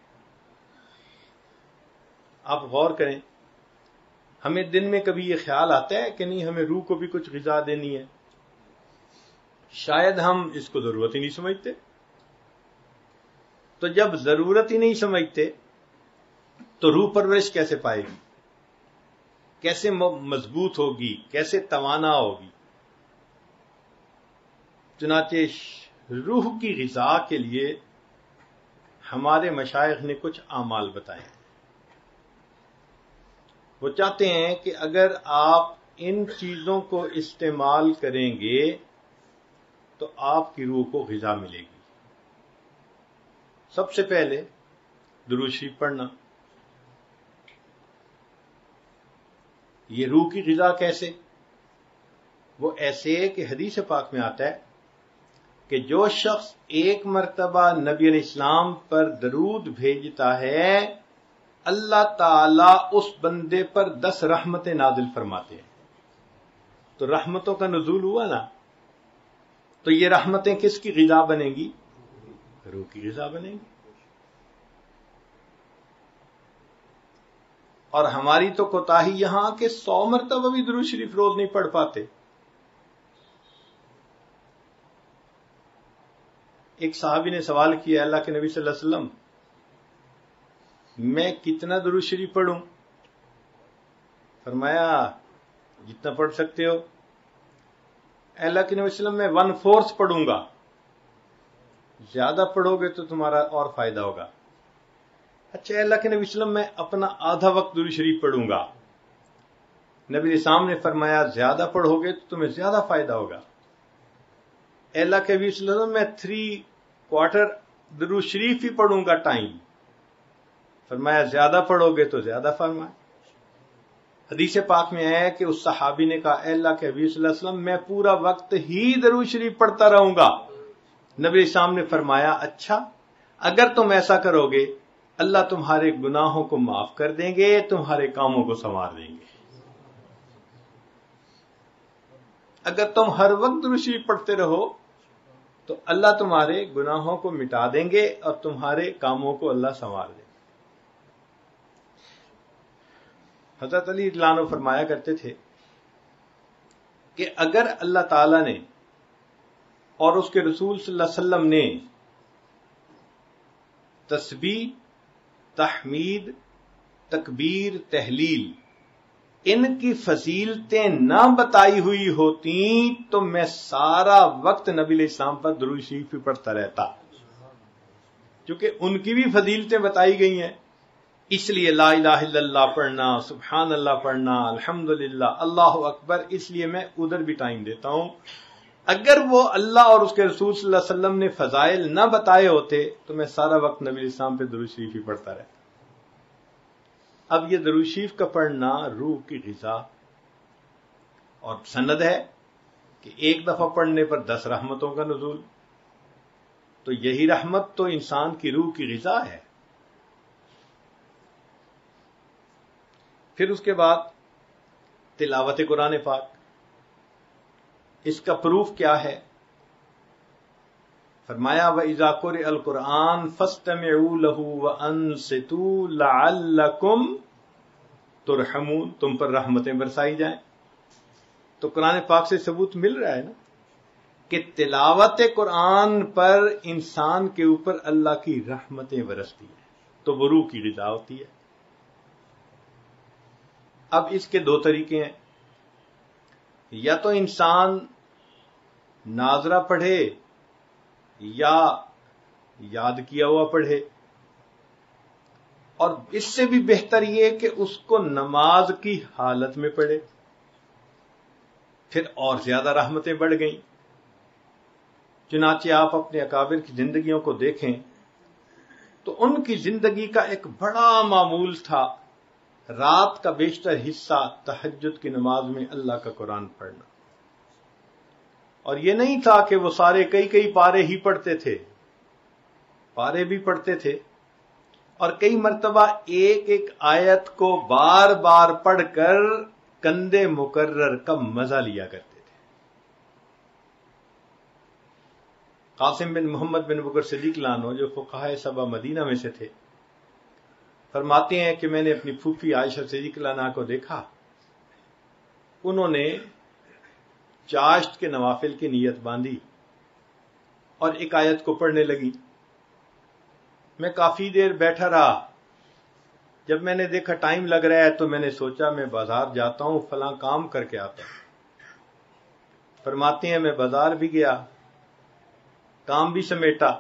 آپ غور کریں. ہمیں دن میں کبھی یہ خیال آتا ہے کہ نہیں ہمیں روح کو بھی کچھ غذا دینی ہے؟ شاید ہم اس کو ضرورت ہی نہیں سمجھتے. تو جب ضرورت ہی نہیں سمجھتے تو روح پرورش کیسے پائے گی؟ کیسے مضبوط ہوگی؟ کیسے توانا ہوگی؟ چنانچہ روح کی غذا کے لیے ہمارے مشائخ نے کچھ اعمال بتائے ہیں. وہ چاہتے ہیں کہ اگر آپ ان چیزوں کو استعمال کریں گے تو آپ کی روح کو غذا ملے گی. سب سے پہلے درود شریف پڑھنا. یہ روح کی غذا کیسے؟ وہ ایسے کہ حدیث پاک میں آتا ہے کہ جو شخص ایک مرتبہ نبی علیہ السلام پر درود بھیجتا ہے اللہ تعالی اس بندے پر 10 رحمتیں نازل فرماتے ہیں. تو رحمتوں کا نزول ہوا نا، تو یہ رحمتیں کس کی غذا بنیں گی؟ روح کی غذا بنیں گی. اور ہماری تو کوتاہی یہاں کہ 100 مرتبہ بھی درود شریف روز نہیں پڑھ پاتے. ایک صحابی نے سوال کیا اللہ کے نبی صلی اللہ علیہ وسلم میں کتنا درود شریف پڑھوں؟ فرمایا جتنا پڑھ سکتے ہو. اللہ کے نبی صلی اللہ علیہ وسلم میں 1/4 پڑھوں گا. زیادہ پڑھو گے تو تمہارا اور فائدہ ہوگا. اچھا اللہ کے نبی صلی اللہ علیہ وسلم میں اپنا آدھا وقت درود شریف پڑھوں گا. نبی علیہ السلام نے فرمایا زیادہ پڑھو گے تو تمہیں زیادہ فائدہ ہوگا. اللہ کے نبی صلی اللہ علیہ وسلم میں 3/4 درود شریف ہی پڑھوں گا ٹائم. فرمایا زیادہ پڑھو گے تو زیادہ فرمائے. حدیث پاک میں ہے کہ اس صحابی نے کہا اے اللہ کے نبی صلی اللہ علیہ وسلم میں پورا وقت ہی درود شریف پڑھتا رہوں گا. نبی علیہ السلام نے فرمایا اچھا اگر تم ایسا کرو گے اللہ تمہارے گناہوں کو معاف کر دیں گے، تمہارے کاموں کو سنوار دیں گے. اگر تم ہر وقت درود شریف پڑھتے رہو تو اللہ تمہارے گناہوں کو مٹا دیں گے اور تمہارے کاموں کو اللہ سنوار دیں گے. حضرت علی رضی اللہ عنہ فرمایا کرتے تھے کہ اگر اللہ تعالی نے اور اس کے رسول صلی اللہ علیہ وسلم نے تسبیح، تحمید، تکبیر، تحلیل ان کی فضیلتیں نہ بتائی ہوئی ہوتی تو میں سارا وقت نبی علیہ السلام پر درود شریف ہی پڑھتا رہتا. کیونکہ ان کی بھی فضیلتیں بتائی گئی ہیں. اس لیے لا الہ الا اللہ پڑھنا، سبحان اللہ پڑھنا، الحمدللہ، اللہ اکبر، اس لیے میں ادھر بھی ٹائم دیتا ہوں. اگر وہ اللہ اور اس کے رسول صلی اللہ علیہ وسلم نے فضائل نہ بتائے ہوتے تو میں سارا وقت نبی علیہ السلام پہ درود شریف ہی پڑھتا رہتا. اب یہ درود شریف کا پڑھنا روح کی غذا، اور سند ہے کہ ایک دفعہ پڑھنے پر 10 رحمتوں کا نزول. تو یہی رحمت تو انسان کی روح کی غذا ہے. پھر اس کے بعد تلاوت قرآن پاک. اس کا پروف کیا ہے؟ فرمایا وَإِذَا قُرِئَ الْقُرْآنُ فَاسْتَمِعُوا لَهُ وَأَنصِتُوا لَعَلَّكُمْ تُرْحَمُونَ، تم پر رحمتیں برسائی جائیں. تو قرآن پاک سے ثبوت مل رہا ہے نا کہ تلاوت قرآن پر انسان کے اوپر اللہ کی رحمتیں برستی ہیں، تو وہ روح کی غذا ہوتی ہے. اب اس کے 2 طریقے ہیں. یا تو انسان ناظرہ پڑھے یا یاد کیا ہوا پڑھے، اور اس سے بھی بہتر یہ کہ اس کو نماز کی حالت میں پڑھے، پھر اور زیادہ رحمتیں بڑھ گئیں. چنانچہ آپ اپنے اکابر کی زندگیوں کو دیکھیں تو ان کی زندگی کا ایک بڑا معمول تھا رات کا بیشتر حصہ تہجد کی نماز میں اللہ کا قرآن پڑھنا. اور یہ نہیں تھا کہ وہ سارے کئی پارے ہی پڑھتے تھے، پارے بھی پڑھتے تھے، اور کئی مرتبہ ایک آیت کو بار بار پڑھ کر کندے مکرر کا مزہ لیا کرتے تھے. قاسم بن محمد بن بکر صدیق لانو جو فقہائے سبع مدینہ میں سے تھے فرماتے ہیں کہ میں نے اپنی پھوپھی عائشہ صدیق عنہا کو دیکھا، انہوں نے چاشت کے نوافل کی نیت باندھی اور ایک آیت کو پڑھنے لگی. میں کافی دیر بیٹھا رہا. جب میں نے دیکھا ٹائم لگ رہا ہے تو میں نے سوچا میں بازار جاتا ہوں، فلاں کام کر کے آتا ہوں. فرماتے ہیں میں بازار بھی گیا، کام بھی سمیٹا.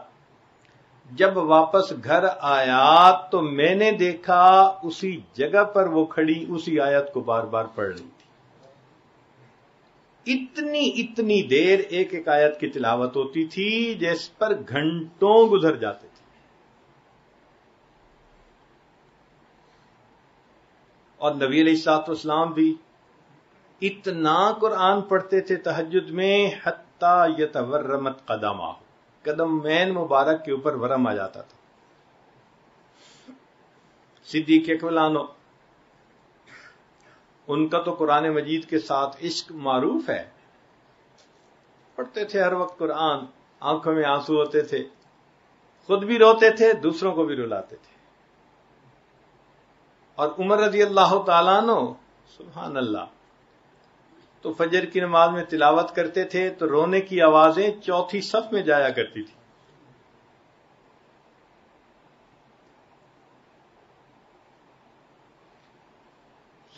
جب واپس گھر آیا تو میں نے دیکھا اسی جگہ پر وہ کھڑی اسی آیت کو بار بار پڑھ رہی تھی. اتنی دیر ایک آیت کی تلاوت ہوتی تھی جس پر گھنٹوں گزر جاتے تھے. اور نبی علیہ الصلوۃ والسلام بھی اتنا قرآن پڑھتے تھے تہجد میں، حتیٰ حتی یتورمت قدمہ، قدم مین مبارک کے اوپر ورم آ جاتا تھا۔ صدیق اکبر عنہ، ان کا تو قرآن مجید کے ساتھ عشق معروف ہے، پڑھتے تھے ہر وقت قرآن، آنکھوں میں آنسو ہوتے تھے، خود بھی روتے تھے، دوسروں کو بھی رلاتے تھے۔ اور عمر رضی اللہ تعالیٰ عنہ، سبحان اللہ، تو فجر کی نماز میں تلاوت کرتے تھے تو رونے کی آوازیں چوتھی صف میں جایا کرتی تھی۔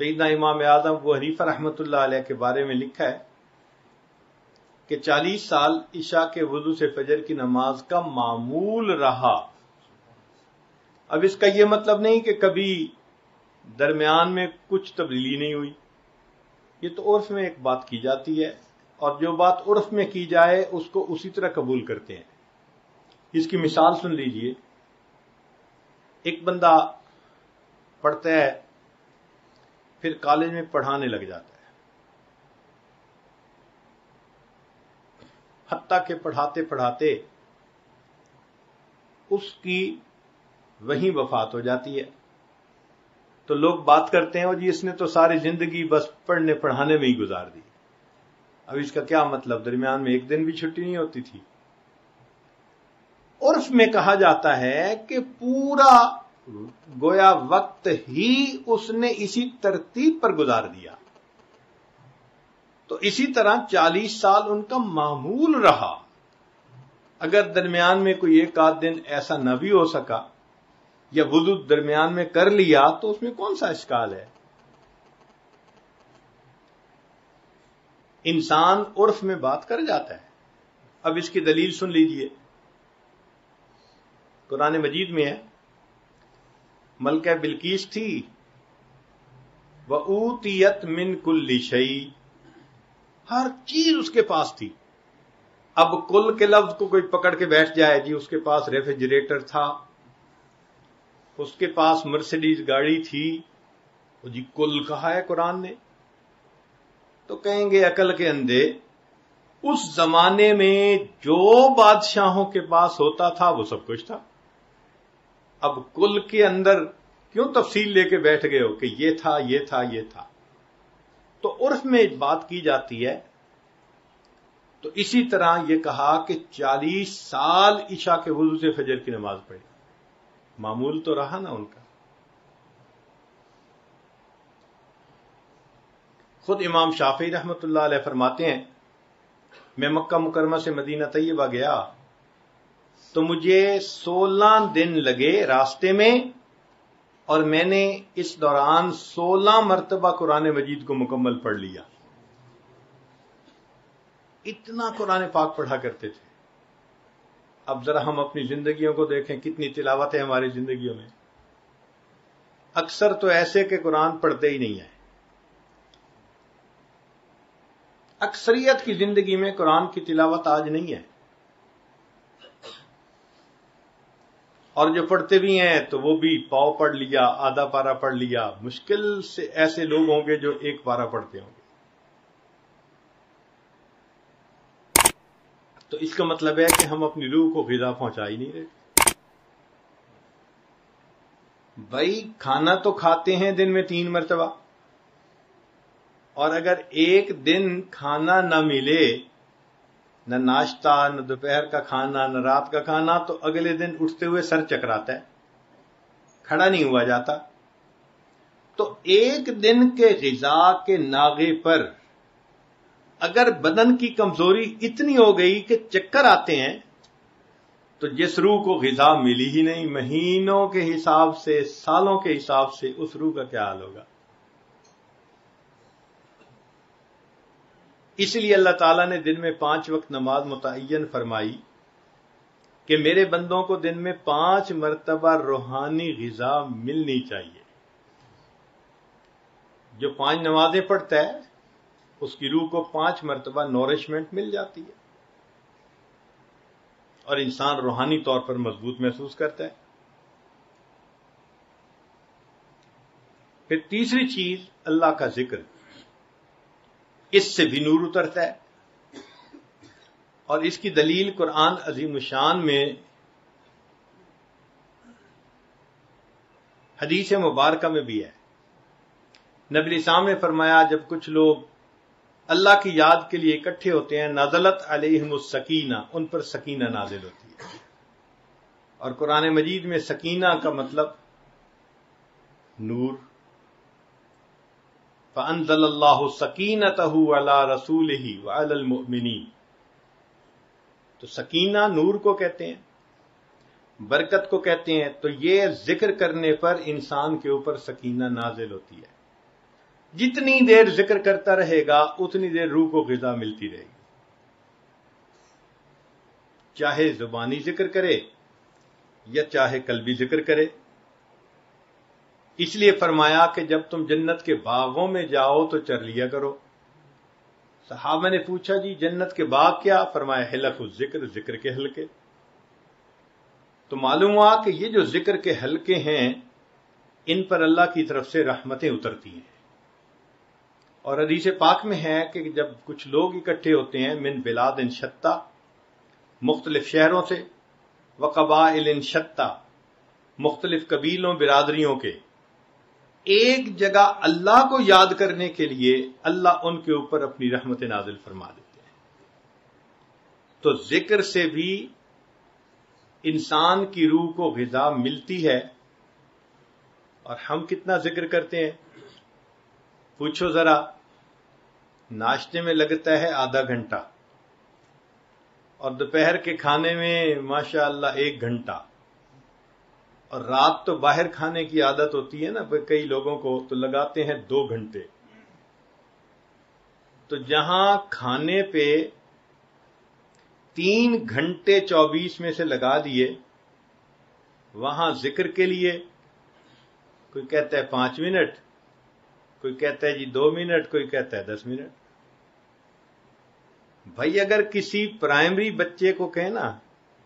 سیدنا امام اعظم ابو حنیفہ رحمۃ اللہ علیہ کے بارے میں لکھا ہے کہ 40 سال عشاء کے وضو سے فجر کی نماز کا معمول رہا۔ اب اس کا یہ مطلب نہیں کہ کبھی درمیان میں کچھ تبدیلی نہیں ہوئی، یہ تو عرف میں ایک بات کی جاتی ہے، اور جو بات عرف میں کی جائے اس کو اسی طرح قبول کرتے ہیں۔ اس کی مثال سن لیجئے، ایک بندہ پڑھتا ہے، پھر کالج میں پڑھانے لگ جاتا ہے، حتیٰ کہ پڑھاتے پڑھاتے اس کی وہیں وفات ہو جاتی ہے، تو لوگ بات کرتے ہیں، اور جی اس نے تو ساری زندگی بس پڑھنے پڑھانے میں ہی گزار دی۔ اب اس کا کیا مطلب؟ درمیان میں ایک دن بھی چھٹی نہیں ہوتی تھی۔ عرف میں کہا جاتا ہے کہ پورا گویا وقت ہی اس نے اسی ترتیب پر گزار دیا۔ تو اسی طرح 40 سال ان کا معمول رہا۔ اگر درمیان میں کوئی ایک آدھ دن ایسا نہ بھی ہو سکا یا وضو درمیان میں کر لیا تو اس میں کون سا اشکال ہے؟ انسان عرف میں بات کر جاتا ہے۔ اب اس کی دلیل سن لیجئے، قرآن مجید میں ہے، ملکہ بلقیس تھی، وَأُوتِيَتْ مِن كُلِّ شَيْءٍ، ہر چیز اس کے پاس تھی۔ اب کل کے لفظ کو کوئی پکڑ کے بیٹھ جائے، جی اس کے پاس ریفریجریٹر تھا، اس کے پاس مرسیڈیز گاڑی تھی، وہ جی کل کہا ہے قرآن نے، تو کہیں گے عقل کے اندھے، اس زمانے میں جو بادشاہوں کے پاس ہوتا تھا وہ سب کچھ تھا، اب کل کے اندر کیوں تفصیل لے کے بیٹھ گئے ہو کہ یہ تھا یہ تھا یہ تھا؟ تو عرف میں بات کی جاتی ہے۔ تو اسی طرح یہ کہا کہ 40 سال عشاء کے وضو سے فجر کی نماز پڑھی، معمول تو رہا نا ان کا۔ خود امام شافعی رحمۃ اللہ علیہ فرماتے ہیں، میں مکہ مکرمہ سے مدینہ طیبہ گیا تو مجھے 16 دن لگے راستے میں، اور میں نے اس دوران 16 مرتبہ قرآن مجید کو مکمل پڑھ لیا۔ اتنا قرآن پاک پڑھا کرتے تھے۔ اب ذرا ہم اپنی زندگیوں کو دیکھیں، کتنی تلاوت ہے ہماری زندگیوں میں۔ اکثر تو ایسے کہ قرآن پڑھتے ہی نہیں ہیں۔ اکثریت کی زندگی میں قرآن کی تلاوت آج نہیں ہے، اور جو پڑھتے بھی ہیں تو وہ بھی پاؤ پڑھ لیا، آدھا پارہ پڑھ لیا، مشکل سے ایسے لوگ ہوں گے جو ایک پارہ پڑھتے ہوں گے۔ تو اس کا مطلب ہے کہ ہم اپنی روح کو غذا پہنچا ہی نہیں رہے۔ بھائی کھانا تو کھاتے ہیں دن میں 3 مرتبہ، اور اگر ایک دن کھانا نہ ملے، نہ ناشتہ، نہ دوپہر کا کھانا، نہ رات کا کھانا، تو اگلے دن اٹھتے ہوئے سر چکراتا ہے، کھڑا نہیں ہوا جاتا۔ تو ایک دن کے غذا کے ناغے پر اگر بدن کی کمزوری اتنی ہو گئی کہ چکر آتے ہیں، تو جس روح کو غذا ملی ہی نہیں، مہینوں کے حساب سے، سالوں کے حساب سے، اس روح کا کیا حال ہوگا؟ اس لیے اللہ تعالیٰ نے دن میں 5 وقت نماز متعین فرمائی کہ میرے بندوں کو دن میں 5 مرتبہ روحانی غذا ملنی چاہیے۔ جو 5 نمازیں پڑھتا ہے اس کی روح کو 5 مرتبہ نورشمنٹ مل جاتی ہے، اور انسان روحانی طور پر مضبوط محسوس کرتا ہے۔ پھر تیسری چیز اللہ کا ذکر، اس سے بھی نور اترتا ہے۔ اور اس کی دلیل قرآن عظیم الشان میں حدیث مبارکہ میں بھی ہے. نبی الاسلام نے فرمایا جب کچھ لوگ اللہ کی یاد کے لیے اکٹھے ہوتے ہیں نازلت علیہم السکینہ، ان پر سکینہ نازل ہوتی ہے. اور قرآن مجید میں سکینہ کا مطلب نور. فانزل اللہ سکینتہ علی رسولہ وعلی المؤمنین. تو سکینہ نور کو کہتے ہیں، برکت کو کہتے ہیں. تو یہ ذکر کرنے پر انسان کے اوپر سکینہ نازل ہوتی ہے. جتنی دیر ذکر کرتا رہے گا اتنی دیر روح کو غذا ملتی رہے گی، چاہے زبانی ذکر کرے یا چاہے قلبی ذکر کرے. اس لیے فرمایا کہ جب تم جنت کے باغوں میں جاؤ تو چر لیا کرو. صحابہ نے پوچھا جی جنت کے باغ کیا؟ فرمایا حلق الذکر، ذکر کے حلقے. تو معلوم ہوا کہ یہ جو ذکر کے حلقے ہیں ان پر اللہ کی طرف سے رحمتیں اترتی ہیں. اور حدیث پاک میں ہے کہ جب کچھ لوگ اکٹھے ہوتے ہیں من بلاد شتیٰ، مختلف شہروں سے، وقبائل شتیٰ، مختلف قبیلوں برادریوں کے، ایک جگہ اللہ کو یاد کرنے کے لیے اللہ ان کے اوپر اپنی رحمت نازل فرما دیتے ہیں. تو ذکر سے بھی انسان کی روح کو غذا ملتی ہے. اور ہم کتنا ذکر کرتے ہیں پوچھو ذرا. ناشتے میں لگتا ہے آدھا گھنٹہ، اور دوپہر کے کھانے میں ماشاءاللہ 1 گھنٹہ، اور رات تو باہر کھانے کی عادت ہوتی ہے نا کئی لوگوں کو، تو لگاتے ہیں 2 گھنٹے. تو جہاں کھانے پہ 3 گھنٹے 24 میں سے لگا دیے، وہاں ذکر کے لیے کوئی کہتا ہے 5 منٹ، کوئی کہتا ہے جی 2 منٹ، کوئی کہتا ہے 10 منٹ. بھائی اگر کسی پرائمری بچے کو کہے نا،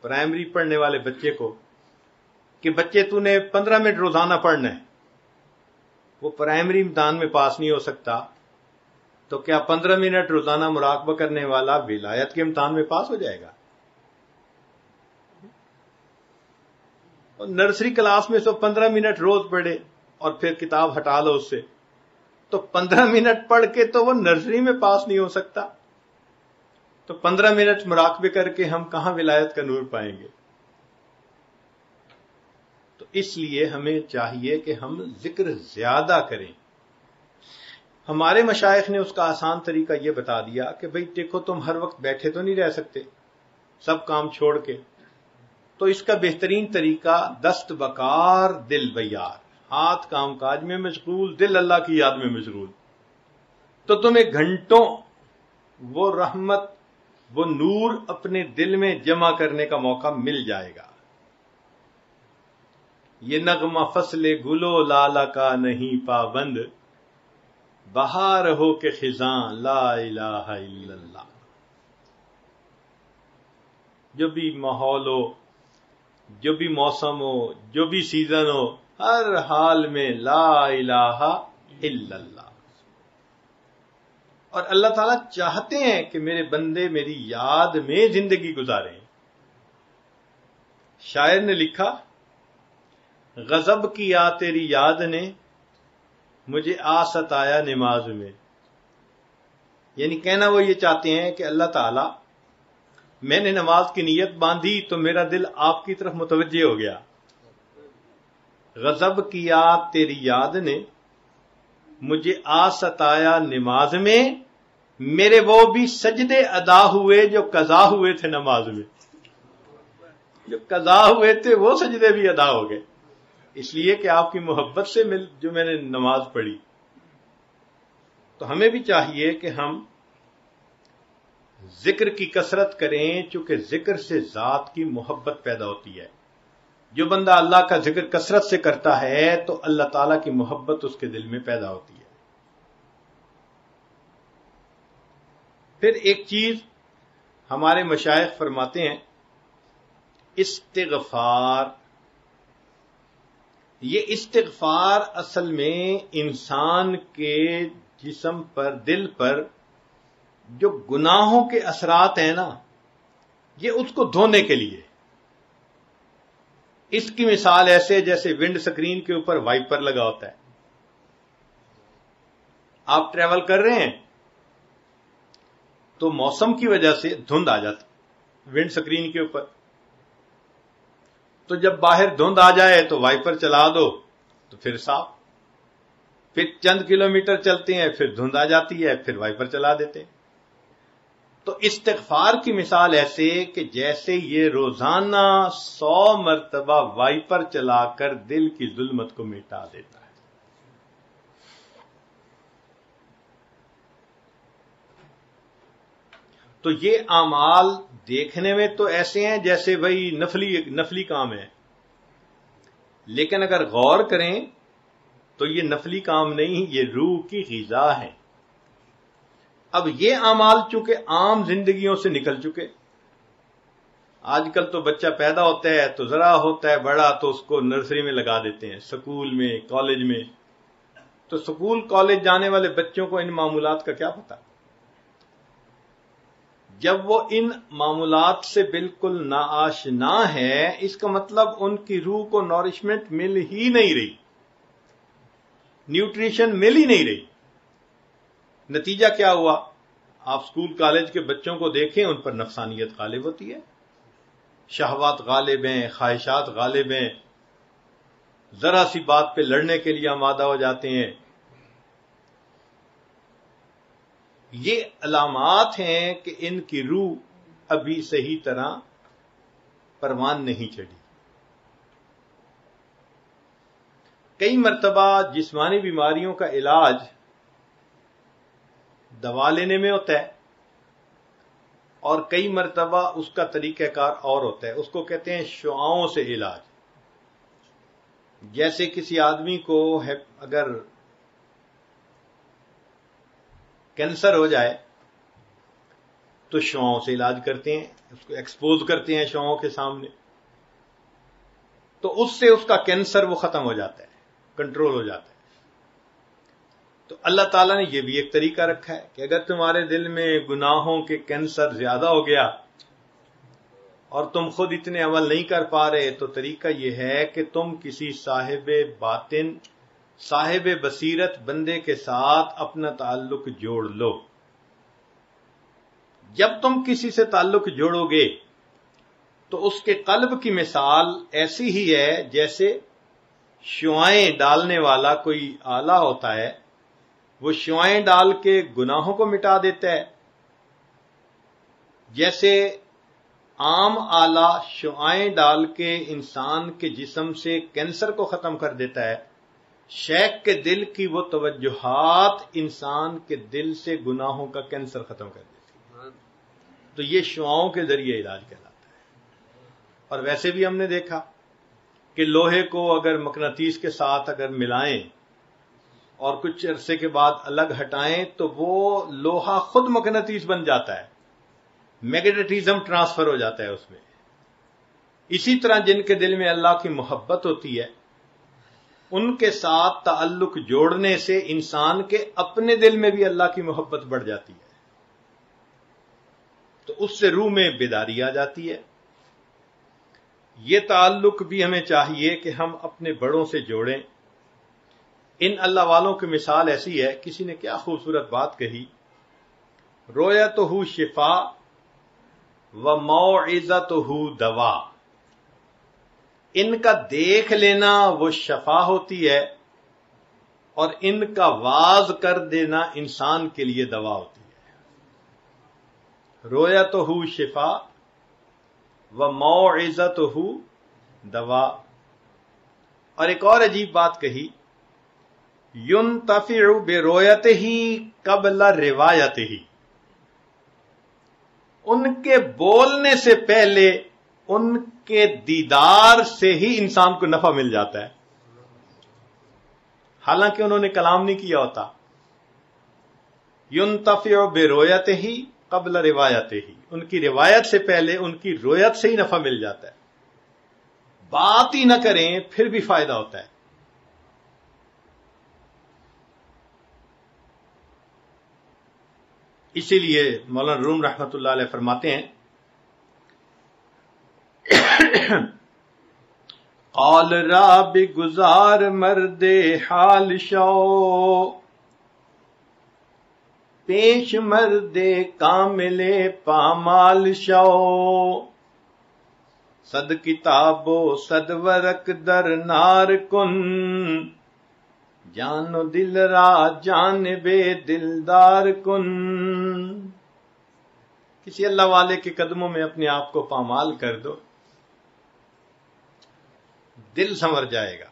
پرائمری پڑھنے والے بچے کو کہ بچے تو نے 15 منٹ روزانہ پڑھنا ہے، وہ پرائمری امتحان میں پاس نہیں ہو سکتا، تو کیا 15 منٹ روزانہ مراقبہ کرنے والا ولایت کے امتحان میں پاس ہو جائے گا؟ اور نرسری کلاس میں 15 منٹ روز پڑھے اور پھر کتاب ہٹا لو اس سے، تو 15 منٹ پڑھ کے تو وہ نرسری میں پاس نہیں ہو سکتا. تو 15 منٹ مراقبے کر کے ہم کہاں ولایت کا نور پائیں گے؟ تو اس لیے ہمیں چاہیے کہ ہم ذکر زیادہ کریں. ہمارے مشائخ نے اس کا آسان طریقہ یہ بتا دیا کہ بھئی دیکھو تم ہر وقت بیٹھے تو نہیں رہ سکتے سب کام چھوڑ کے، تو اس کا بہترین طریقہ دست بکار دل بیار، ہاتھ کام کاج میں مشغول، دل اللہ کی یاد میں مشغول. تو تمہیں گھنٹوں وہ رحمت، وہ نور اپنے دل میں جمع کرنے کا موقع مل جائے گا. یہ نغمہ فصل گلو لالا کا نہیں پابند، بہار ہو کے خزاں لا الہ الا اللہ. جو بھی ماحول ہو، جو بھی موسم ہو، جو بھی سیزن ہو، ہر حال میں لا الہ الا اللہ. اور اللہ تعالیٰ چاہتے ہیں کہ میرے بندے میری یاد میں زندگی گزاریں. شاعر نے لکھا، غضب کیا تیری یاد نے مجھے آ ستایا نماز میں. یعنی کہنا وہ یہ چاہتے ہیں کہ اللہ تعالیٰ میں نے نماز کی نیت باندھی تو میرا دل آپ کی طرف متوجہ ہو گیا. غضب کیا تیری یاد نے مجھے آ ستایا نماز میں، میرے وہ بھی سجدے ادا ہوئے جو قضا ہوئے تھے نماز میں. جو قضا ہوئے تھے وہ سجدے بھی ادا ہو گئے، اس لیے کہ آپ کی محبت سے جو میں نے نماز پڑھی. تو ہمیں بھی چاہیے کہ ہم ذکر کی کثرت کریں، چونکہ ذکر سے ذات کی محبت پیدا ہوتی ہے. جو بندہ اللہ کا ذکر کثرت سے کرتا ہے تو اللہ تعالیٰ کی محبت اس کے دل میں پیدا ہوتی ہے. پھر ایک چیز ہمارے مشائخ فرماتے ہیں، استغفار. یہ استغفار اصل میں انسان کے جسم پر، دل پر جو گناہوں کے اثرات ہیں نا، یہ اس کو دھونے کے لیے. اس کی مثال ایسے جیسے ونڈ سکرین کے اوپر وائپر لگا ہوتا ہے. آپ ٹریول کر رہے ہیں تو موسم کی وجہ سے دھند آ جاتی ونڈ سکرین کے اوپر. تو جب باہر دھند آ جائے تو وائپر چلا دو تو پھر صاف. پھر چند کلومیٹر چلتے ہیں پھر دھند آ جاتی ہے پھر وائپر چلا دیتے ہیں. تو استغفار کی مثال ایسے کہ جیسے یہ روزانہ 100 مرتبہ وائپر چلا کر دل کی ظلمت کو مٹا دیتا ہے. تو یہ اعمال دیکھنے میں تو ایسے ہیں جیسے وہی نفلی کام ہے، لیکن اگر غور کریں تو یہ نفلی کام نہیں، یہ روح کی غذا ہے. اب یہ اعمال چونکہ عام زندگیوں سے نکل چکے. آج کل تو بچہ پیدا ہوتا ہے تو ذرا ہوتا ہے بڑا تو اس کو نرسری میں لگا دیتے ہیں، سکول میں، کالج میں. تو سکول کالج جانے والے بچوں کو ان معمولات کا کیا پتہ؟ جب وہ ان معمولات سے بالکل ناآشنا ہے، اس کا مطلب ان کی روح کو نورشمنٹ مل ہی نہیں رہی، نیوٹریشن مل ہی نہیں رہی. نتیجہ کیا ہوا؟ آپ سکول کالج کے بچوں کو دیکھیں، ان پر نفسانیت غالب ہوتی ہے، شہوات غالب ہیں، خواہشات غالب ہیں، ذرا سی بات پہ لڑنے کے لیے آمادہ ہو جاتے ہیں. یہ علامات ہیں کہ ان کی روح ابھی صحیح طرح پروان نہیں چڑھی. کئی مرتبہ جسمانی بیماریوں کا علاج دوا لینے میں ہوتا ہے، اور کئی مرتبہ اس کا طریقہ کار اور ہوتا ہے. اس کو کہتے ہیں شعاؤں سے علاج. جیسے کسی آدمی کو اگر کینسر ہو جائے تو شعاؤں سے علاج کرتے ہیں، اس کو ایکسپوز کرتے ہیں شعاؤں کے سامنے، تو اس سے اس کا کینسر وہ ختم ہو جاتا ہے، کنٹرول ہو جاتا ہے. تو اللہ تعالیٰ نے یہ بھی ایک طریقہ رکھا ہے کہ اگر تمہارے دل میں گناہوں کے کینسر زیادہ ہو گیا اور تم خود اتنے عمل نہیں کر پا رہے، تو طریقہ یہ ہے کہ تم کسی صاحب باطن، صاحب بصیرت بندے کے ساتھ اپنا تعلق جوڑ لو. جب تم کسی سے تعلق جوڑو گے تو اس کے قلب کی مثال ایسی ہی ہے جیسے شعائیں ڈالنے والا کوئی آلہ ہوتا ہے، وہ شعائیں ڈال کے گناہوں کو مٹا دیتا ہے. جیسے عام آلہ شعائیں ڈال کے انسان کے جسم سے کینسر کو ختم کر دیتا ہے، شیخ کے دل کی وہ توجہات انسان کے دل سے گناہوں کا کینسر ختم کر دیتی ہے. تو یہ شعاؤں کے ذریعے علاج کہلاتا ہے. اور ویسے بھی ہم نے دیکھا کہ لوہے کو اگر مقناطیس کے ساتھ اگر ملائیں اور کچھ عرصے کے بعد الگ ہٹائیں تو وہ لوہا خود مقناطیس بن جاتا ہے، میگنیٹزم ٹرانسفر ہو جاتا ہے اس میں. اسی طرح جن کے دل میں اللہ کی محبت ہوتی ہے، ان کے ساتھ تعلق جوڑنے سے انسان کے اپنے دل میں بھی اللہ کی محبت بڑھ جاتی ہے، تو اس سے روح میں بیداری آ جاتی ہے. یہ تعلق بھی ہمیں چاہیے کہ ہم اپنے بڑوں سے جوڑیں. ان اللہ والوں کی مثال ایسی ہے، کسی نے کیا خوبصورت بات کہی، رؤیتہ شفا و موعظتہ دوا. ان کا دیکھ لینا وہ شفا ہوتی ہے اور ان کا واز کر دینا انسان کے لیے دوا ہوتی ہے. رؤیتہ شفا و موعظتہ دوا. اور ایک اور عجیب بات کہی، ينتفع برؤیتہ قبل روایتہ. ان کے بولنے سے پہلے ان کے دیدار سے ہی انسان کو نفع مل جاتا ہے، حالانکہ انہوں نے کلام نہیں کیا ہوتا. ينتفع برؤیتہ قبل روایتہ، ان کی روایت سے پہلے ان کی رؤیت سے ہی نفع مل جاتا ہے. بات ہی نہ کریں پھر بھی فائدہ ہوتا ہے. اسی لیے مولانا روم رحمۃ اللہ علیہ فرماتے ہیں قال را بگزار مرد حال شو، پیش مرد کامل پامال شو، صد کتاب و صد ورق در نار کن، جان و دل را جانب دلدار کن۔ کسی اللہ والے کے قدموں میں اپنے آپ کو پامال کر دو، دل سنور جائے گا۔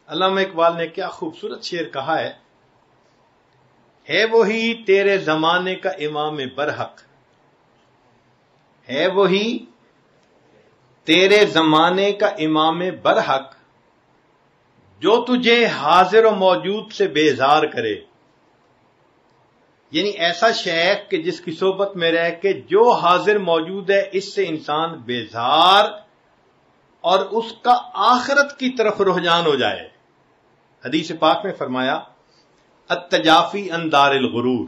علامہ اقبال نے کیا خوبصورت شعر کہا ہے وہی تیرے زمانے کا امام برحق، ہے وہی تیرے زمانے کا امام برحق، جو تجھے حاضر و موجود سے بیزار کرے۔ یعنی ایسا شیخ کہ جس کی صحبت میں رہ کے جو حاضر موجود ہے اس سے انسان بیزار اور اس کا آخرت کی طرف رجحان ہو جائے۔ حدیث پاک میں فرمایا التجافی عن دار الغرور،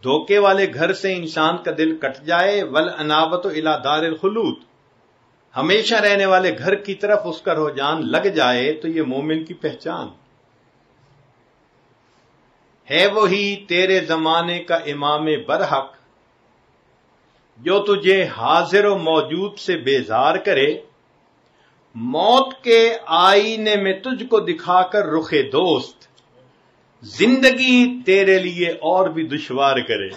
دھوکے والے گھر سے انسان کا دل کٹ جائے، والانابۃ الی دار الخلود، ہمیشہ رہنے والے گھر کی طرف اس کا رجحان لگ جائے تو یہ مومن کی پہچان ہے۔ وہی تیرے زمانے کا امام برحق، جو تجھے حاضر و موجود سے بیزار کرے، موت کے آئینے میں تجھ کو دکھا کر رخ دوست، زندگی تیرے لیے اور بھی دشوار کرے۔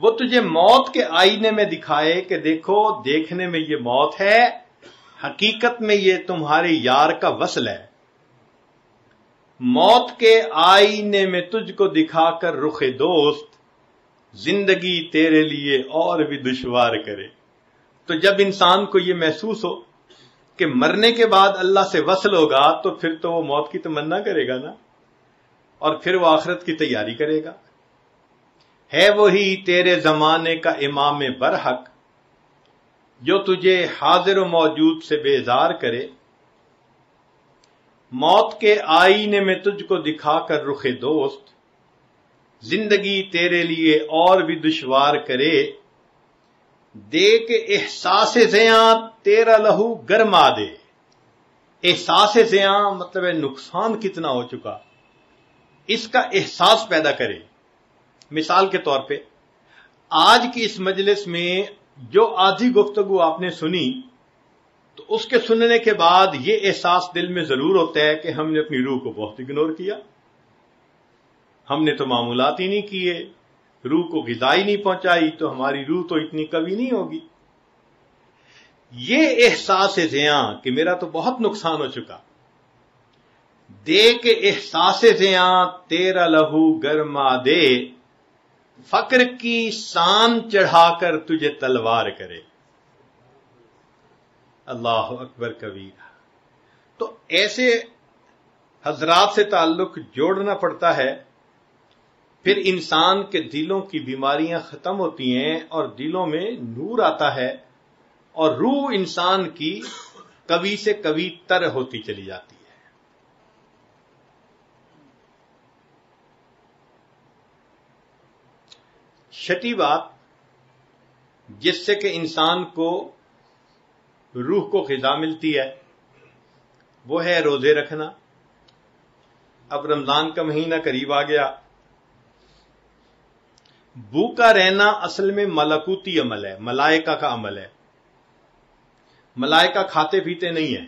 وہ تجھے موت کے آئینے میں دکھائے کہ دیکھو، دیکھنے میں یہ موت ہے، حقیقت میں یہ تمہارے یار کا وصل ہے۔ موت کے آئینے میں تجھ کو دکھا کر رخ دوست، زندگی تیرے لیے اور بھی دشوار کرے۔ تو جب انسان کو یہ محسوس ہو کہ مرنے کے بعد اللہ سے وصل ہوگا تو پھر تو وہ موت کی تمنا کرے گا نا، اور پھر وہ آخرت کی تیاری کرے گا۔ ہے وہی تیرے زمانے کا امام برحق، جو تجھے حاضر و موجود سے بیزار کرے، موت کے آئینے میں تجھ کو دکھا کر رخ دوست، زندگی تیرے لیے اور بھی دشوار کرے، دے کے احساس زیاں تیرا لہو گرما دے۔ احساس زیاں مطلب ہے نقصان کتنا ہو چکا، اس کا احساس پیدا کرے۔ مثال کے طور پہ آج کی اس مجلس میں جو آدھی گفتگو آپ نے سنی تو اس کے سننے کے بعد یہ احساس دل میں ضرور ہوتا ہے کہ ہم نے اپنی روح کو بہت اگنور کیا، ہم نے تو معمولات ہی نہیں کیے، روح کو غذا ہی نہیں پہنچائی، تو ہماری روح تو اتنی کبھی نہیں ہوگی۔ یہ احساس زیاں کہ میرا تو بہت نقصان ہو چکا، دے کے احساس زیاں تیرا لہو گرما دے، فقر کی سان چڑھا کر تجھے تلوار کرے۔ اللہ اکبر کبیرہ۔ تو ایسے حضرات سے تعلق جوڑنا پڑتا ہے، پھر انسان کے دلوں کی بیماریاں ختم ہوتی ہیں اور دلوں میں نور آتا ہے، اور روح انسان کی کبھی سے کبھی تر ہوتی چلی جاتی ہے۔ چھٹی بات جس سے کہ انسان کو روح کو غذا ملتی ہے وہ ہے روزے رکھنا۔ اب رمضان کا مہینہ قریب آ گیا۔ بھوکا رہنا اصل میں ملکوتی عمل ہے، ملائکہ کا عمل ہے۔ ملائکہ کھاتے پیتے نہیں ہیں،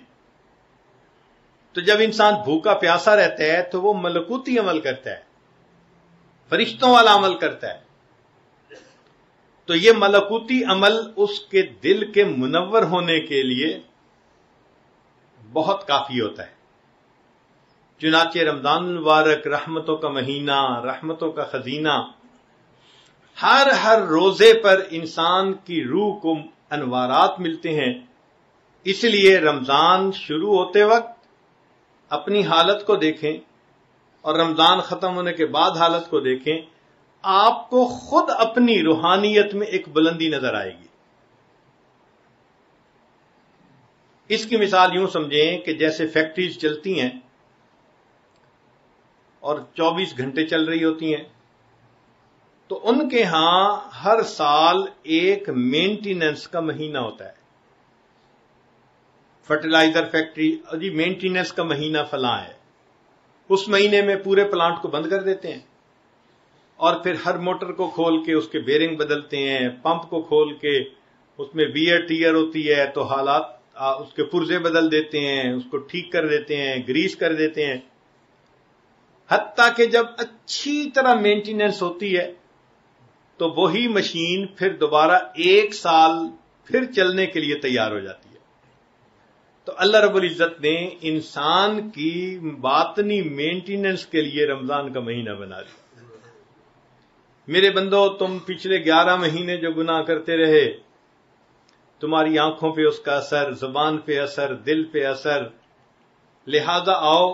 تو جب انسان بھوکا پیاسا رہتا ہے تو وہ ملکوتی عمل کرتا ہے، فرشتوں والا عمل کرتا ہے۔ تو یہ ملکوتی عمل اس کے دل کے منور ہونے کے لیے بہت کافی ہوتا ہے۔ چنانچہ رمضان المبارک رحمتوں کا مہینہ، رحمتوں کا خزینہ، ہر روزے پر انسان کی روح کو انوارات ملتے ہیں۔ اس لیے رمضان شروع ہوتے وقت اپنی حالت کو دیکھیں اور رمضان ختم ہونے کے بعد حالت کو دیکھیں، آپ کو خود اپنی روحانیت میں ایک بلندی نظر آئے گی۔ اس کی مثال یوں سمجھیں کہ جیسے فیکٹریز چلتی ہیں اور 24 گھنٹے چل رہی ہوتی ہیں، تو ان کے ہاں ہر سال ایک مینٹیننس کا مہینہ ہوتا ہے. فرٹیلائزر فیکٹری جی مینٹیننس کا مہینہ فلاں ہے، اس مہینے میں پورے پلانٹ کو بند کر دیتے ہیں، اور پھر ہر موٹر کو کھول کے اس کے بیرنگ بدلتے ہیں، پمپ کو کھول کے اس میں ویئر ٹیئر ہوتی ہے تو حالات اس کے پرزے بدل دیتے ہیں، اس کو ٹھیک کر دیتے ہیں، گریس کر دیتے ہیں، حتیٰ کہ جب اچھی طرح مینٹیننس ہوتی ہے تو وہی مشین پھر دوبارہ 1 سال پھر چلنے کے لیے تیار ہو جاتی ہے. تو اللہ رب العزت نے انسان کی باطنی مینٹیننس کے لیے رمضان کا مہینہ بنا دیا. میرے بندو، تم پچھلے 11 مہینے جو گناہ کرتے رہے، تمہاری آنکھوں پہ اس کا اثر، زبان پہ اثر، دل پہ اثر، لہذا آؤ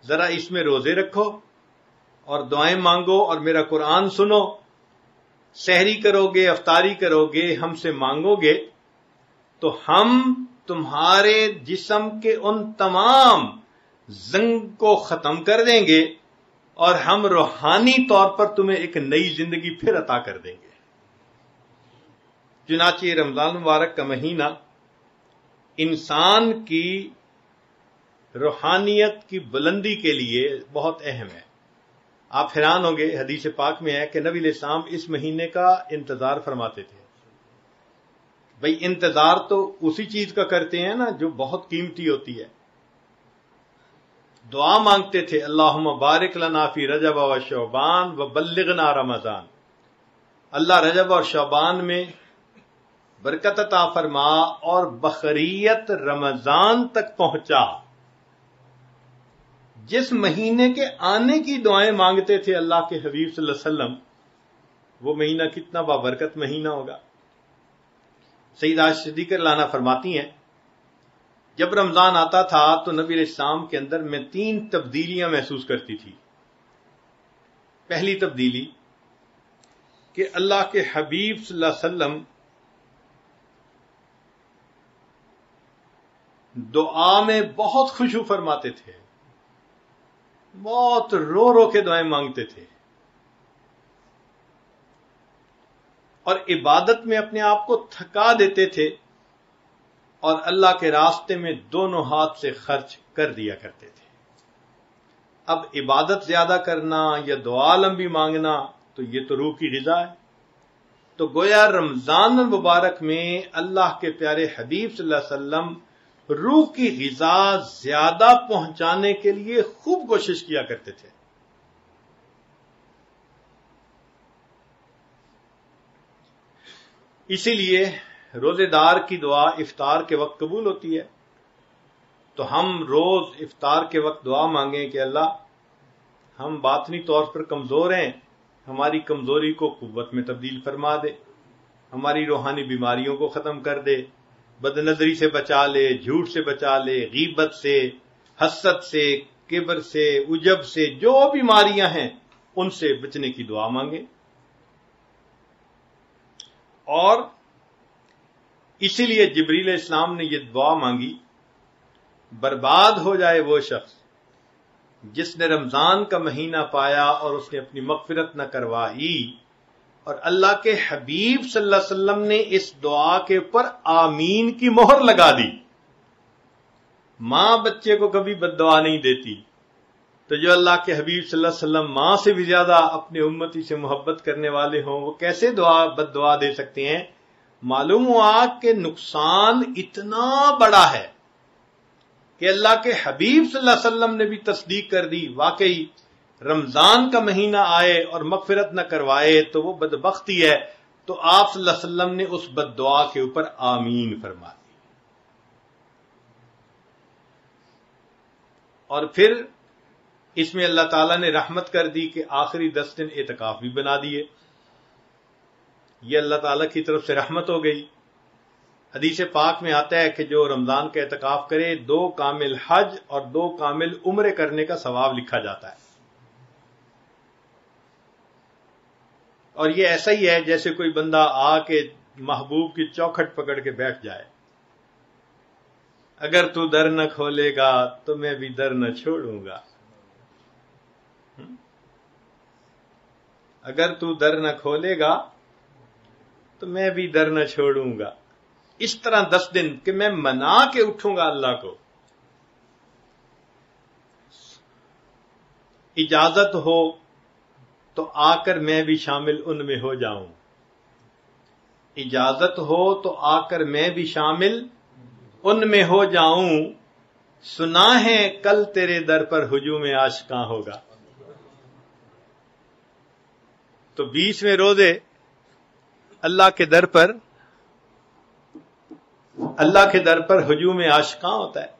ذرا اس میں روزے رکھو اور دعائیں مانگو اور میرا قرآن سنو. سحری کرو گے، افطاری کرو گے، ہم سے مانگو گے تو ہم تمہارے جسم کے ان تمام زنگ کو ختم کر دیں گے اور ہم روحانی طور پر تمہیں ایک نئی زندگی پھر عطا کر دیں گے. چنانچہ رمضان مبارک کا مہینہ انسان کی روحانیت کی بلندی کے لیے بہت اہم ہے. آپ حیران ہوں گے، حدیث پاک میں ہے کہ نبی علیہ السلام اس مہینے کا انتظار فرماتے تھے. بھئی انتظار تو اسی چیز کا کرتے ہیں نا جو بہت قیمتی ہوتی ہے. دعا مانگتے تھے، اللہم بارک لنا فی رجب و شعبان و بلغنا رمضان. اللہ رجب اور شعبان میں برکت عطا فرما اور بخیریت رمضان تک پہنچا. جس مہینے کے آنے کی دعائیں مانگتے تھے اللہ کے حبیب صلی اللہ علیہ وسلم، وہ مہینہ کتنا بابرکت مہینہ ہوگا. سیدہ صدیقہ لانا فرماتی ہیں جب رمضان آتا تھا تو نبی علیہ السلام کے اندر میں 3 تبدیلیاں محسوس کرتی تھی. پہلی تبدیلی کہ اللہ کے حبیب صلی اللہ علیہ وسلم دعا میں بہت خشوع فرماتے تھے، بہت رو رو کے دعائیں مانگتے تھے، اور عبادت میں اپنے آپ کو تھکا دیتے تھے اور اللہ کے راستے میں دونوں ہاتھ سے خرچ کر دیا کرتے تھے. اب عبادت زیادہ کرنا یا دعا لمبی مانگنا تو یہ تو روح کی غذا ہے. تو گویا رمضان المبارک میں اللہ کے پیارے حبیب صلی اللہ علیہ وسلم روح کی غذا زیادہ پہنچانے کے لیے خوب کوشش کیا کرتے تھے. اسی لیے روزے دار کی دعا افطار کے وقت قبول ہوتی ہے. تو ہم روز افطار کے وقت دعا مانگیں کہ اللہ ہم باطنی طور پر کمزور ہیں، ہماری کمزوری کو قوت میں تبدیل فرما دے، ہماری روحانی بیماریوں کو ختم کر دے، بد نظری سے بچا لے، جھوٹ سے بچا لے، غیبت سے، حسد سے، کبر سے، عجب سے، جو بیماریاں ہیں ان سے بچنے کی دعا مانگیں. اور اسی لیے جبریل علیہ السلام نے یہ دعا مانگی، برباد ہو جائے وہ شخص جس نے رمضان کا مہینہ پایا اور اس نے اپنی مغفرت نہ کروائی. اور اللہ کے حبیب صلی اللہ علیہ وسلم نے اس دعا کے اوپر آمین کی مہر لگا دی. ماں بچے کو کبھی بد دعا نہیں دیتی، تو جو اللہ کے حبیب صلی اللہ علیہ وسلم ماں سے بھی زیادہ اپنے امتی سے محبت کرنے والے ہوں، وہ کیسے بد دعا دے سکتے ہیں؟ معلوم ہوا کہ نقصان اتنا بڑا ہے کہ اللہ کے حبیب صلی اللہ علیہ وسلم نے بھی تصدیق کر دی، واقعی رمضان کا مہینہ آئے اور مغفرت نہ کروائے تو وہ بدبختی ہے. تو آپ صلی اللہ علیہ وسلم نے اس بد دعا کے اوپر آمین فرما دی. اور پھر اس میں اللہ تعالیٰ نے رحمت کر دی کہ آخری 10 دن اعتکاف بھی بنا دیے. یہ اللہ تعالیٰ کی طرف سے رحمت ہو گئی. حدیث پاک میں آتا ہے کہ جو رمضان کا اعتکاف کرے 2 کامل حج اور 2 کامل عمرے کرنے کا ثواب لکھا جاتا ہے. اور یہ ایسا ہی ہے جیسے کوئی بندہ آ کے محبوب کی چوکھٹ پکڑ کے بیٹھ جائے، اگر تو در نہ کھولے گا تو میں بھی در نہ چھوڑوں گا. اگر تو در نہ کھولے گا تو میں بھی در نہ چھوڑوں گا. اس طرح 10 دن کہ میں منا کے اٹھوں گا اللہ کو. اجازت ہو تو آ کر میں بھی شامل ان میں ہو جاؤں. اجازت ہو تو آ کر میں بھی شامل ان میں ہو جاؤں. سنا ہے کل تیرے در پر ہجوم عاشقاں ہوگا. تو 20ویں روزے اللہ کے در پر ہجوم عاشقاں ہوتا ہے.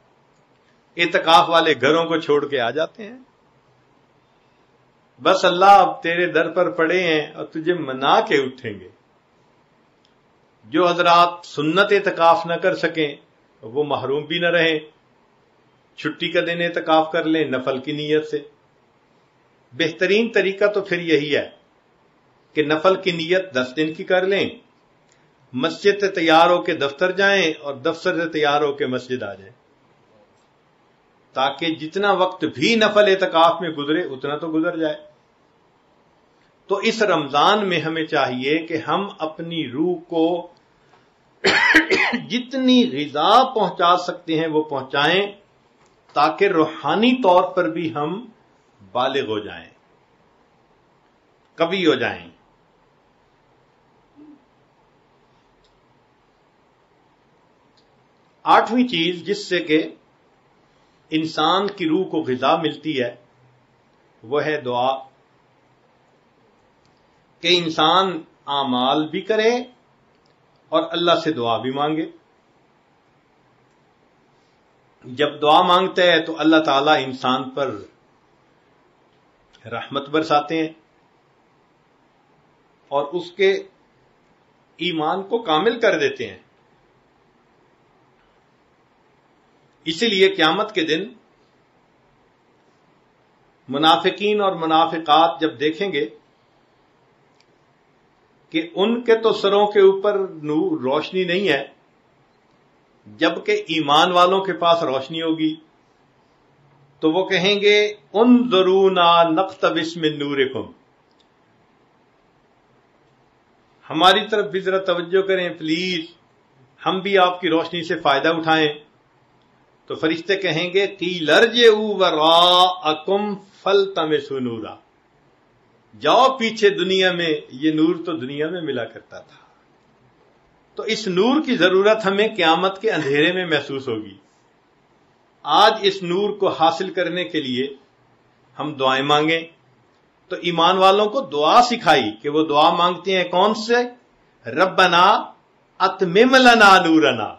اعتکاف والے گھروں کو چھوڑ کے آ جاتے ہیں. بس اللہ اب تیرے در پر پڑے ہیں اور تجھے منا کے اٹھیں گے. جو حضرات سنت اعتکاف نہ کر سکیں وہ محروم بھی نہ رہیں. چھٹی کا دن اعتکاف کر لیں نفل کی نیت سے. بہترین طریقہ تو پھر یہی ہے کہ نفل کی نیت 10 دن کی کر لیں, مسجد سے تیار ہو کے دفتر جائیں اور دفتر سے تیار ہو کے مسجد آ جائیں, تاکہ جتنا وقت بھی نفل اعتکاف میں گزرے اتنا تو گزر جائے. تو اس رمضان میں ہمیں چاہیے کہ ہم اپنی روح کو جتنی غذا پہنچا سکتے ہیں وہ پہنچائیں, تاکہ روحانی طور پر بھی ہم بالغ ہو جائیں, قوی ہو جائیں. آٹھویں چیز جس سے کہ انسان کی روح کو غذا ملتی ہے وہ ہے دعا. کہ انسان اعمال بھی کرے اور اللہ سے دعا بھی مانگے. جب دعا مانگتا ہے تو اللہ تعالیٰ انسان پر رحمت برساتے ہیں اور اس کے ایمان کو کامل کر دیتے ہیں. اسی لیے قیامت کے دن منافقین اور منافقات جب دیکھیں گے کہ ان کے تو سروں کے اوپر نور روشنی نہیں ہے, جبکہ ایمان والوں کے پاس روشنی ہوگی, تو وہ کہیں گے انظرونا نقتبس من نورکم, ہماری طرف بھی ذرا توجہ کریں پلیز, ہم بھی آپ کی روشنی سے فائدہ اٹھائیں. تو فرشتے کہیں گے قیل ارجعوا وراءکم فالتمسوا نورا, جاؤ پیچھے دنیا میں, یہ نور تو دنیا میں ملا کرتا تھا. تو اس نور کی ضرورت ہمیں قیامت کے اندھیرے میں محسوس ہوگی. آج اس نور کو حاصل کرنے کے لیے ہم دعائیں مانگیں. تو ایمان والوں کو دعا سکھائی کہ وہ دعا مانگتے ہیں کون سے؟ ربنا اتمم لنا نورنا,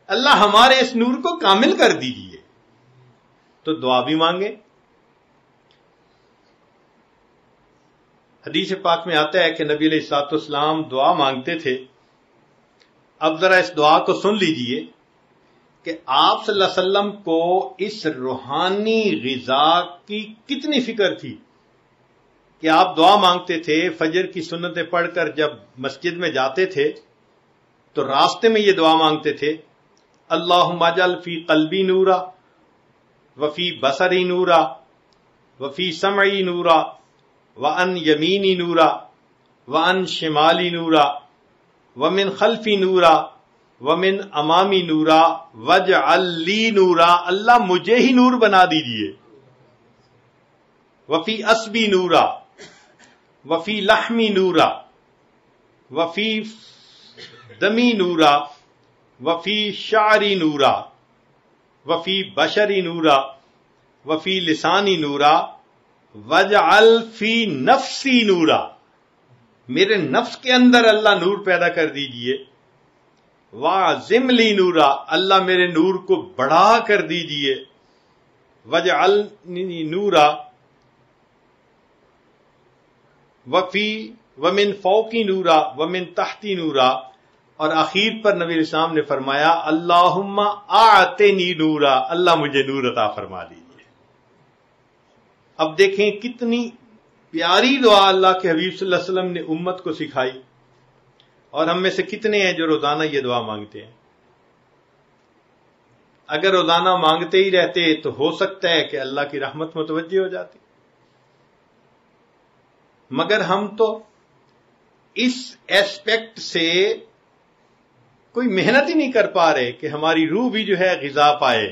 اللہ ہمارے اس نور کو کامل کر دیجئے. تو دعا بھی مانگیں. حدیث پاک میں آتا ہے کہ نبی علیہ الصلوۃ والسلام دعا مانگتے تھے. اب ذرا اس دعا کو سن لیجئے کہ آپ صلی اللہ علیہ وسلم کو اس روحانی غذا کی کتنی فکر تھی کہ آپ دعا مانگتے تھے. فجر کی سنتیں پڑھ کر جب مسجد میں جاتے تھے تو راستے میں یہ دعا مانگتے تھے, اللہم اجعل فی قلبی نورا وفی بصری نورا وفی سمعی نورا وعن یمینی نورا وعن شمالی نورا ومن خلفی نورا ومن امامی نورا واجعل لی نورا, اللہ مجھے ہی نور بنا دیجئے. وفی اسبی نورا وفی لحمی نورا وفی دمی نورا وفی شعری نورا وفی بشری نورا وفی لسانی نورا واجعل فی نفسی نورا, میرے نفس کے اندر اللہ نور پیدا کر دیجئے. واعظم لی نورا, اللہ میرے نور کو بڑھا کر دیجئے. واجعلنی نورا ومن فوقی نورا ومن تحتی نورا. اور آخر پر نبی علیہ السلام نے فرمایا اللہم اعطنی نورا, اللہ مجھے نور عطا فرما دیجئے. اب دیکھیں کتنی پیاری دعا اللہ کے حبیب صلی اللہ علیہ وسلم نے امت کو سکھائی, اور ہم میں سے کتنے ہیں جو روزانہ یہ دعا مانگتے ہیں. اگر روزانہ مانگتے ہی رہتے تو ہو سکتا ہے کہ اللہ کی رحمت متوجہ ہو جاتی. مگر ہم تو اس ایسپیکٹ سے کوئی محنت ہی نہیں کر پا رہے کہ ہماری روح بھی جو ہے غذا پائے.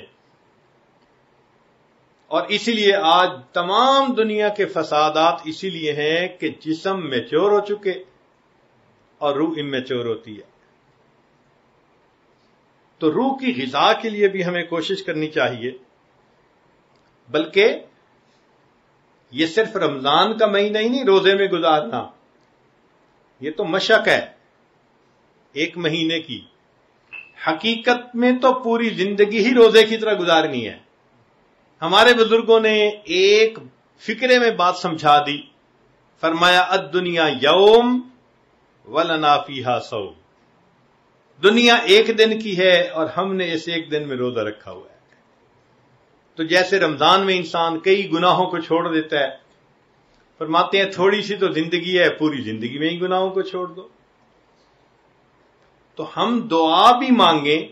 اور اسی لیے آج تمام دنیا کے فسادات اسی لیے ہیں کہ جسم میچور ہو چکے اور روح اممیچور ہوتی ہے. تو روح کی غذا کے لیے بھی ہمیں کوشش کرنی چاہیے. بلکہ یہ صرف رمضان کا مہینہ ہی نہیں روزے میں گزارنا، یہ تو مشق ہے ایک مہینے کی. حقیقت میں تو پوری زندگی ہی روزے کی طرح گزارنی ہے. ہمارے بزرگوں نے ایک فکرے میں بات سمجھا دی، فرمایا الدنیا یوم ولنا فیہا صوم. دنیا ایک دن کی ہے اور ہم نے اس ایک دن میں روزہ رکھا ہوا ہے. تو جیسے رمضان میں انسان کئی گناہوں کو چھوڑ دیتا ہے، فرماتے ہیں تھوڑی سی تو زندگی ہے، پوری زندگی میں ہی گناہوں کو چھوڑ دو. تو ہم دعا بھی مانگیں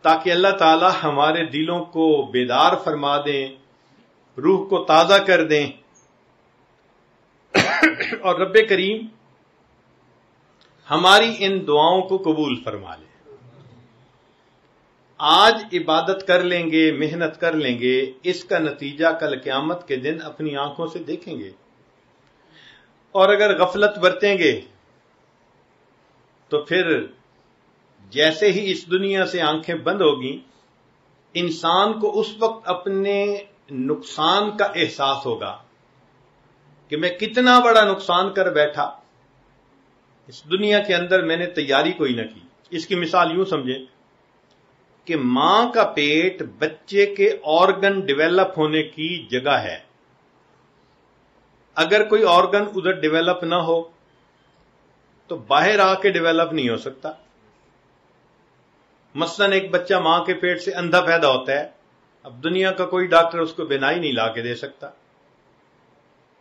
تاکہ اللہ تعالی ہمارے دلوں کو بیدار فرما دیں، روح کو تازہ کر دیں، اور رب کریم ہماری ان دعاؤں کو قبول فرما لے. آج عبادت کر لیں گے، محنت کر لیں گے، اس کا نتیجہ کل قیامت کے دن اپنی آنکھوں سے دیکھیں گے. اور اگر غفلت برتیں گے تو پھر جیسے ہی اس دنیا سے آنکھیں بند ہوگی، انسان کو اس وقت اپنے نقصان کا احساس ہوگا کہ میں کتنا بڑا نقصان کر بیٹھا. اس دنیا کے اندر میں نے تیاری کوئی نہ کی. اس کی مثال یوں سمجھیں کہ ماں کا پیٹ بچے کے آرگن ڈیولپ ہونے کی جگہ ہے. اگر کوئی آرگن ادھر ڈیولپ نہ ہو تو باہر آ کے ڈیولپ نہیں ہو سکتا. مثلا ایک بچہ ماں کے پیٹ سے اندھا پیدا ہوتا ہے، اب دنیا کا کوئی ڈاکٹر اس کو بینائی نہیں لا کے دے سکتا.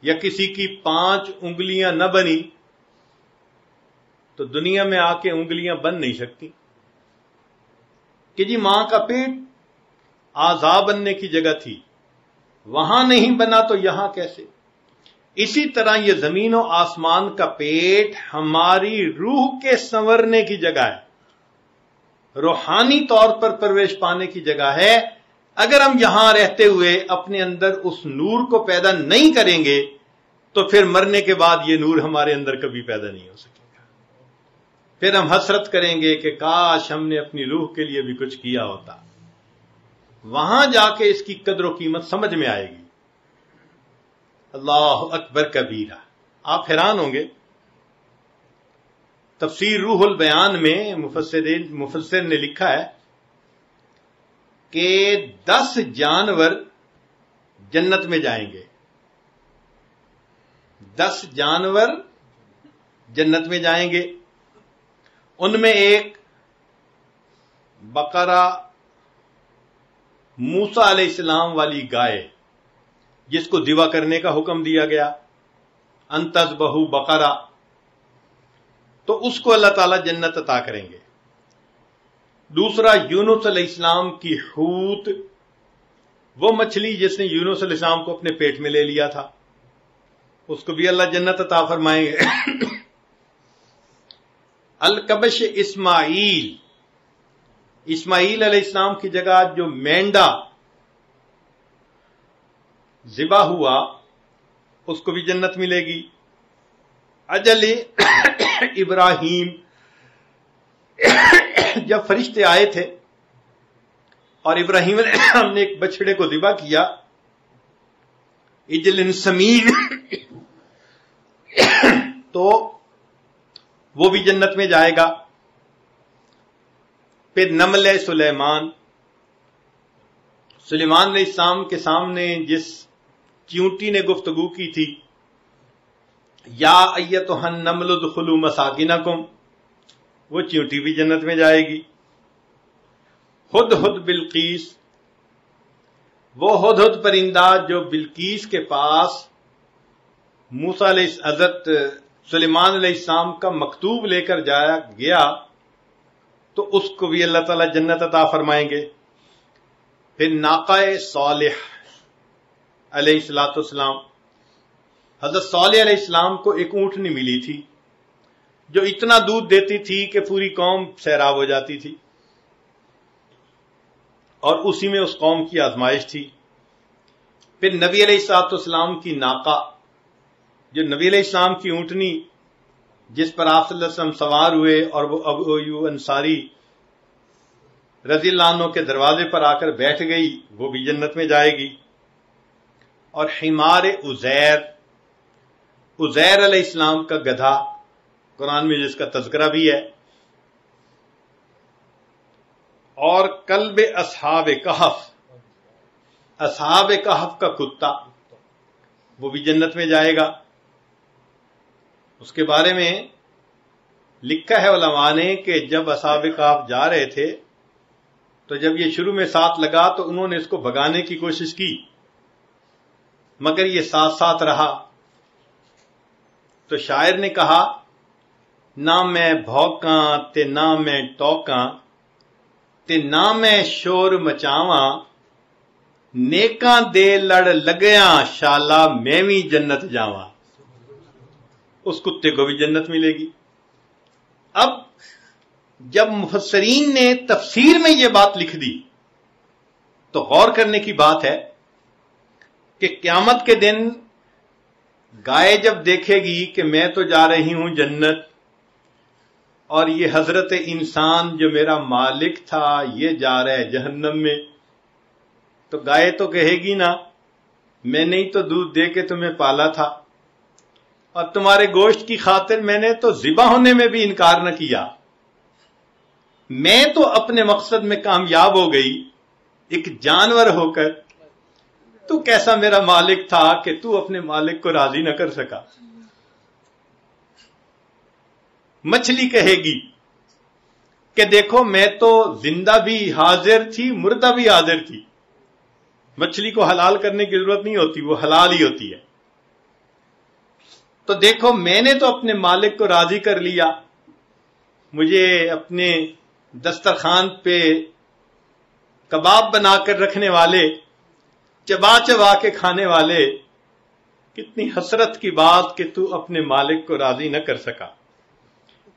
یا کسی کی 5 انگلیاں نہ بنی تو دنیا میں آ کے انگلیاں بن نہیں سکتی کہ جی ماں کا پیٹ اعضاء بننے کی جگہ تھی، وہاں نہیں بنا تو یہاں کیسے. اسی طرح یہ زمین و آسمان کا پیٹ ہماری روح کے سنورنے کی جگہ ہے، روحانی طور پر پرورش پانے کی جگہ ہے. اگر ہم یہاں رہتے ہوئے اپنے اندر اس نور کو پیدا نہیں کریں گے تو پھر مرنے کے بعد یہ نور ہمارے اندر کبھی پیدا نہیں ہو سکے گا. پھر ہم حسرت کریں گے کہ کاش ہم نے اپنی روح کے لیے بھی کچھ کیا ہوتا. وہاں جا کے اس کی قدر و قیمت سمجھ میں آئے گی. اللہ اکبر کبیرہ. آپ حیران ہوں گے، تفسیر روح البیان میں مفسر نے لکھا ہے کہ 10 جانور جنت میں جائیں گے. 10 جانور جنت میں جائیں گے. ان میں ایک بقرہ موسیٰ علیہ السلام والی گائے جس کو ذبح کرنے کا حکم دیا گیا، ان تذبحوا بقرہ، تو اس کو اللہ تعالیٰ جنت عطا کریں گے. دوسرا یونس علیہ السلام کی حوت، وہ مچھلی جس نے یونس علیہ السلام کو اپنے پیٹ میں لے لیا تھا، اس کو بھی اللہ جنت عطا فرمائیں گے. الکبش اسماعیل، اسماعیل علیہ السلام کی جگہ جو مینڈا ذبح ہوا اس کو بھی جنت ملے گی. اجل ابراہیم، جب فرشتے آئے تھے اور ابراہیم علیہ السلام نے ایک بچڑے کو ذبح کیا، اجل سمین، تو وہ بھی جنت میں جائے گا. پھر نمل سلیمان، سلیمان علیہ السلام کے سامنے جس چیونٹی نے گفتگو کی تھی، یا ایتھا النمل ادخلوا مساکنکم، وہ چیونٹی بھی جنت میں جائے گی. ہدہد بلقیس، وہ ہدہد پرندہ جو بلقیس کے پاس موسیٰ علیہ حضرت سلیمان علیہ السلام کا مکتوب لے کر جایا گیا، تو اس کو بھی اللہ تعالیٰ جنت عطا فرمائیں گے. پھر ناقہ صالح علیہ السلام، حضرت صالح علیہ السلام کو ایک اونٹنی ملی تھی جو اتنا دودھ دیتی تھی کہ پوری قوم سیراب ہو جاتی تھی، اور اسی میں اس قوم کی آزمائش تھی۔ پھر نبی علیہ الصلوۃ والسلام کی ناقہ، جو نبی علیہ السلام کی اونٹنی جس پر آپ صلی اللہ علیہ وسلم سوار ہوئے، اور وہ ابو ایوب انصاری رضی اللہ عنہ کے دروازے پر آ کر بیٹھ گئی، وہ بھی جنت میں جائے گی۔ اور حمار عزیر علیہ السلام کا گدھا، قرآن میں جس کا تذکرہ بھی ہے، اور کلب اصحاب کہف کا کتا، وہ بھی جنت میں جائے گا۔ اس کے بارے میں لکھا ہے علماء نے کہ جب اصحاب کہف جا رہے تھے تو جب یہ شروع میں ساتھ لگا تو انہوں نے اس کو بھگانے کی کوشش کی، مگر یہ ساتھ ساتھ رہا۔ تو شاعر نے کہا، نہ میں بھوکاں تے نہ میں ٹوکاں تے نہ میں شور مچاواں، نیکاں دے لڑ لگیاں شالا میں بھی جنت جاواں۔ اس کتے کو بھی جنت ملے گی۔ اب جب مفسرین نے تفسیر میں یہ بات لکھ دی تو غور کرنے کی بات ہے کہ قیامت کے دن گائے جب دیکھے گی کہ میں تو جا رہی ہوں جنت، اور یہ حضرت انسان جو میرا مالک تھا یہ جا رہا ہے جہنم میں، تو گائے تو کہے گی نا، میں نے ہی تو دودھ دے کے تمہیں پالا تھا، اور تمہارے گوشت کی خاطر میں نے تو ذبح ہونے میں بھی انکار نہ کیا، میں تو اپنے مقصد میں کامیاب ہو گئی ایک جانور ہو کر، تو کیسا میرا مالک تھا کہ تو اپنے مالک کو راضی نہ کر سکا۔ مچھلی کہے گی کہ دیکھو میں تو زندہ بھی حاضر تھی، مردہ بھی حاضر تھی، مچھلی کو حلال کرنے کی ضرورت نہیں ہوتی، وہ حلال ہی ہوتی ہے، تو دیکھو میں نے تو اپنے مالک کو راضی کر لیا، مجھے اپنے دسترخوان پہ کباب بنا کر رکھنے والے، چبا چبا کے کھانے والے، کتنی حسرت کی بات کہ تو اپنے مالک کو راضی نہ کر سکا۔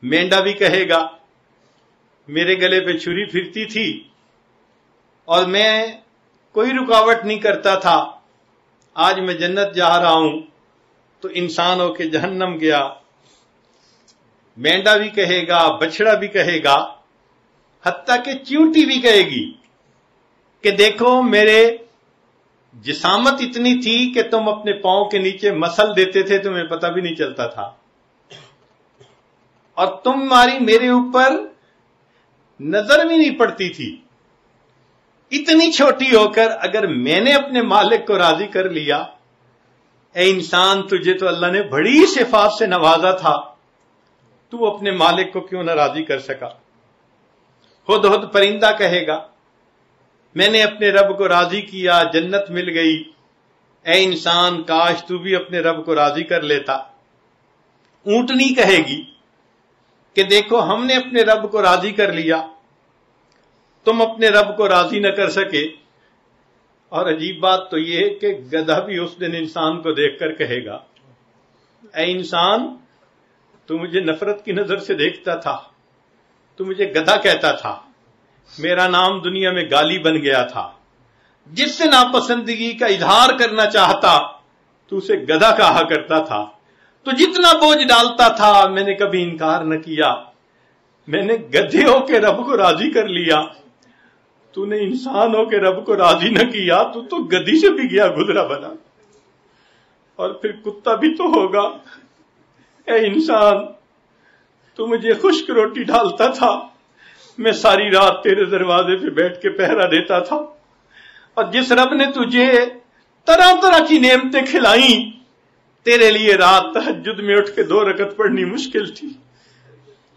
مینڈا بھی کہے گا، میرے گلے پہ چھری پھرتی تھی اور میں کوئی رکاوٹ نہیں کرتا تھا، آج میں جنت جا رہا ہوں تو انسان ہو کے جہنم گیا۔ مینڈا بھی کہے گا، بچڑا بھی کہے گا، حتیٰ کہ چیونٹی بھی کہے گی کہ دیکھو میرے جسامت اتنی تھی کہ تم اپنے پاؤں کے نیچے مسل دیتے تھے، تمہیں پتہ بھی نہیں چلتا تھا، اور تمہاری میرے اوپر نظر بھی نہیں پڑتی تھی۔ اتنی چھوٹی ہو کر اگر میں نے اپنے مالک کو راضی کر لیا، اے انسان تجھے تو اللہ نے بڑی صفات سے نوازا تھا، تو اپنے مالک کو کیوں نہ راضی کر سکا۔ خود پرندہ کہے گا، میں نے اپنے رب کو راضی کیا، جنت مل گئی، اے انسان کاش تو بھی اپنے رب کو راضی کر لیتا۔ اونٹنی کہے گی کہ دیکھو ہم نے اپنے رب کو راضی کر لیا، تم اپنے رب کو راضی نہ کر سکے۔ اور عجیب بات تو یہ ہے کہ گدھا بھی اس دن انسان کو دیکھ کر کہے گا، اے انسان تو مجھے نفرت کی نظر سے دیکھتا تھا، تو مجھے گدھا کہتا تھا، میرا نام دنیا میں گالی بن گیا تھا، جس سے ناپسندگی کا اظہار کرنا چاہتا تو اسے گدھا کہا کرتا تھا، تو جتنا بوجھ ڈالتا تھا میں نے کبھی انکار نہ کیا، میں نے گدھے ہو کے رب کو راضی کر لیا، تو نے انسان ہو کے رب کو راضی نہ کیا، تو گدھی سے بھی گیا گزرا بنا، اور پھر کتا بھی تو ہوگا۔ اے انسان تو مجھے خشک روٹی ڈالتا تھا، میں ساری رات تیرے دروازے پہ بیٹھ کے پہرا دیتا تھا، اور جس رب نے تجھے طرح طرح کی نعمتیں کھلائیں، تیرے لیے رات تہجد میں اٹھ کے 2 رکعت پڑھنی مشکل تھی،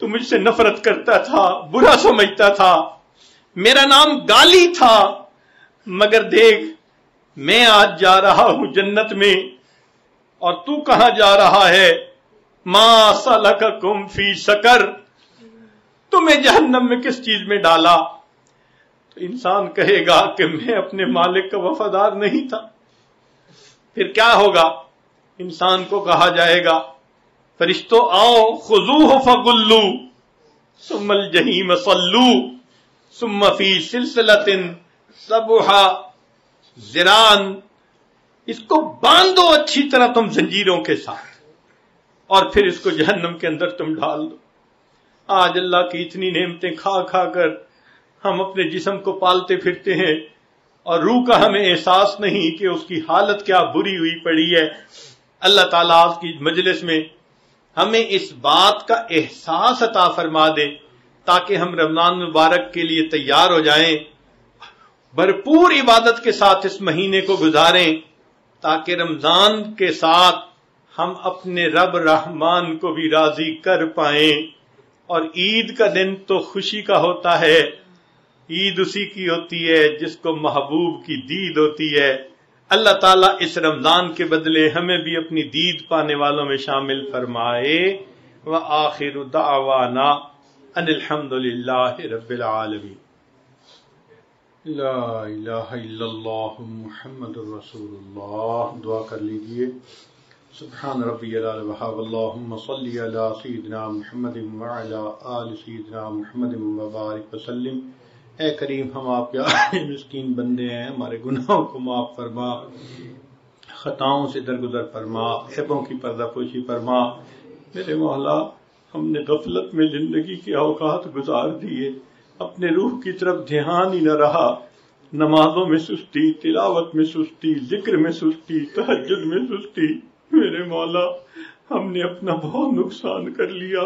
تو مجھ سے نفرت کرتا تھا، برا سمجھتا تھا، میرا نام گالی تھا، مگر دیکھ میں آج جا رہا ہوں جنت میں، اور تو کہاں جا رہا ہے؟ ما سلککم فی سقر، تمہیں جہنم میں کس چیز میں ڈالا؟ تو انسان کہے گا کہ میں اپنے مالک کا وفادار نہیں تھا۔ پھر کیا ہوگا؟ انسان کو کہا جائے گا فرشتوں آؤ خذوہ فغلو ثم الجحیم صلو ثم فی سلسلۃ ذرعہا ذراعًا، اس کو باندھو اچھی طرح تم زنجیروں کے ساتھ اور پھر اس کو جہنم کے اندر تم ڈال دو۔ آج اللہ کی اتنی نعمتیں کھا کھا کر ہم اپنے جسم کو پالتے پھرتے ہیں اور روح کا ہمیں احساس نہیں کہ اس کی حالت کیا بری ہوئی پڑی ہے۔ اللہ تعالیٰ آپ کی مجلس میں ہمیں اس بات کا احساس عطا فرما دے تاکہ ہم رمضان مبارک کے لیے تیار ہو جائیں، بھرپور عبادت کے ساتھ اس مہینے کو گزاریں تاکہ رمضان کے ساتھ ہم اپنے رب رحمان کو بھی راضی کر پائیں۔ اور عید کا دن تو خوشی کا ہوتا ہے، عید اسی کی ہوتی ہے جس کو محبوب کی دید ہوتی ہے۔ اللہ تعالیٰ اس رمضان کے بدلے ہمیں بھی اپنی دید پانے والوں میں شامل فرمائے۔ وآخر دعوانا ان الحمد للہ رب العالمین۔ لا الہ الا اللہ محمد رسول اللہ۔ دعا کر لیجئے۔ سبحان ربی العلی وحاب اللہم صلی علی سیدنا محمد وعلی آل سیدنا محمد وبارک وسلم۔ اے کریم، ہم آپ کے مسکین بندے ہیں، ہمارے گناہوں کو معاف فرما، خطاؤں سے درگزر فرما، عیبوں کی پردہ پوشی فرما۔ میرے مولا، ہم نے غفلت میں زندگی کے اوقات گزار دیے، اپنے روح کی طرف دھیان ہی نہ رہا، نمازوں میں سستی، تلاوت میں سستی، ذکر میں سستی، تہجد میں سستی۔ میرے مولا، ہم نے اپنا بہت نقصان کر لیا،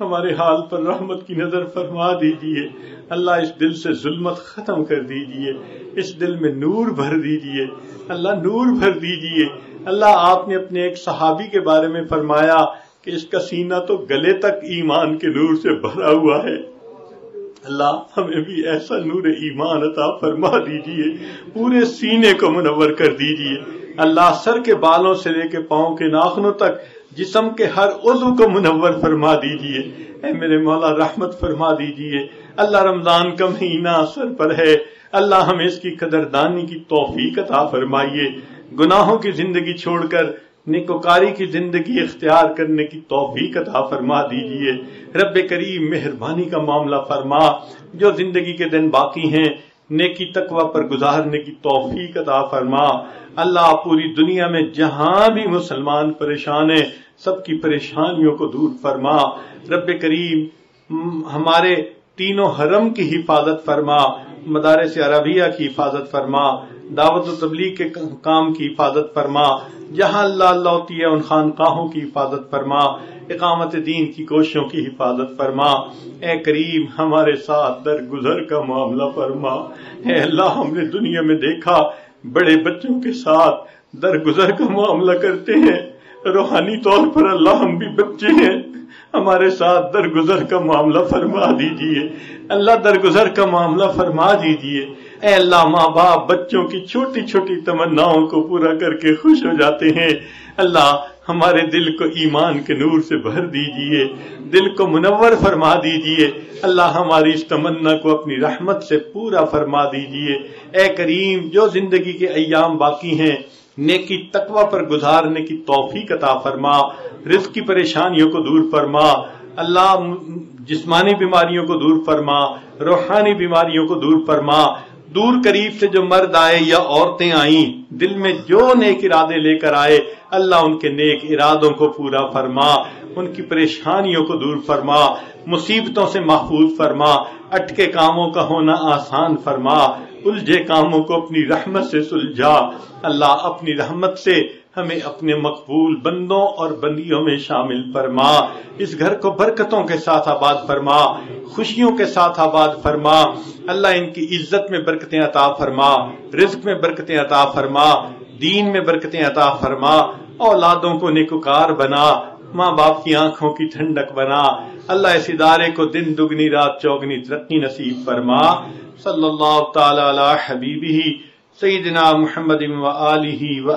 ہمارے حال پر رحمت کی نظر فرما دیجئے۔ اللہ، اس دل سے ظلمت ختم کر دیجئے، اس دل میں نور بھر دیجئے، اللہ نور بھر دیجئے۔ اللہ، آپ نے اپنے ایک صحابی کے بارے میں فرمایا کہ اس کا سینہ تو گلے تک ایمان کے نور سے بھرا ہوا ہے۔ اللہ، ہمیں بھی ایسا نور ایمان عطا فرما دیجئے، پورے سینے کو منور کر دیجئے۔ اللہ، سر کے بالوں سے لے کے پاؤں کے ناخنوں تک جسم کے ہر عضو کو منور فرما دیجئے۔ اے میرے مولا، رحمت فرما دیجئے۔ اللہ، رمضان کا مہینہ سر پر ہے، اللہ ہمیں اس کی قدردانی کی توفیق عطا فرمائیے۔ گناہوں کی زندگی چھوڑ کر نیکوکاری کی زندگی اختیار کرنے کی توفیق عطا فرما دیجئے۔ رب کریم، مہربانی کا معاملہ فرما، جو زندگی کے دن باقی ہیں نیکی تقوی پر گزارنے کی توفیق عطا فرما۔ اللہ، پوری دنیا میں جہاں بھی مسلمان پریشان ہیں، سب کی پریشانیوں کو دور فرما۔ رب کریم، ہمارے تینوں حرم کی حفاظت فرما، مدارس عربیہ کی حفاظت فرما، دعوت و تبلیغ کے کام کی حفاظت فرما، جہاں اللہ اللہ ہوتی ہے ان خانقاہوں کی حفاظت فرما، اقامت دین کی کوششوں کی حفاظت فرما۔ اے کریم، ہمارے ساتھ درگزر کا معاملہ فرما۔ اے اللہ، ہم نے دنیا میں دیکھا بڑے بچوں کے ساتھ درگزر کا معاملہ کرتے ہیں، روحانی طور پر اللہ ہم بھی بچے ہیں، ہمارے ساتھ درگزر کا معاملہ فرما دیجئے۔ اللہ، درگزر کا معاملہ فرما دیجئے۔ اے اللہ، ماں باپ بچوں کی چھوٹی چھوٹی تمناؤں کو پورا کر کے خوش ہو جاتے ہیں، اللہ ہمارے دل کو ایمان کے نور سے بھر دیجئے، دل کو منور فرما دیجئے۔ اللہ، ہماری اس تمنا کو اپنی رحمت سے پورا فرما دیجئے۔ اے کریم، جو زندگی کے ایام باقی ہیں نیکی تقوی پر گزارنے کی توفیق عطا فرما، رزق کی پریشانیوں کو دور فرما۔ اللہ، جسمانی بیماریوں کو دور فرما، روحانی بیماریوں کو دور فرما۔ دور قریب سے جو مرد آئے یا عورتیں آئیں، دل میں جو نیک ارادے لے کر آئے، اللہ ان کے نیک ارادوں کو پورا فرما، ان کی پریشانیوں کو دور فرما، مصیبتوں سے محفوظ فرما، اٹکے کاموں کا ہونا آسان فرما، الجھے کاموں کو اپنی رحمت سے سلجھا۔ اللہ، اپنی رحمت سے ہمیں اپنے مقبول بندوں اور بندیوں میں شامل فرما۔ اس گھر کو برکتوں کے ساتھ آباد فرما، خوشیوں کے ساتھ آباد فرما۔ اللہ، ان کی عزت میں برکتیں عطا فرما، رزق میں برکتیں عطا فرما، دین میں برکتیں عطا فرما، اولادوں کو نیکوکار بنا، ماں باپ کی آنکھوں کی ٹھنڈک بنا۔ اللہ، اس ادارے کو دن دگنی رات چوگنی ترقی نصیب فرما۔ صلی اللہ تعالی علی حبیبہ سیدنا محمد و آلہ و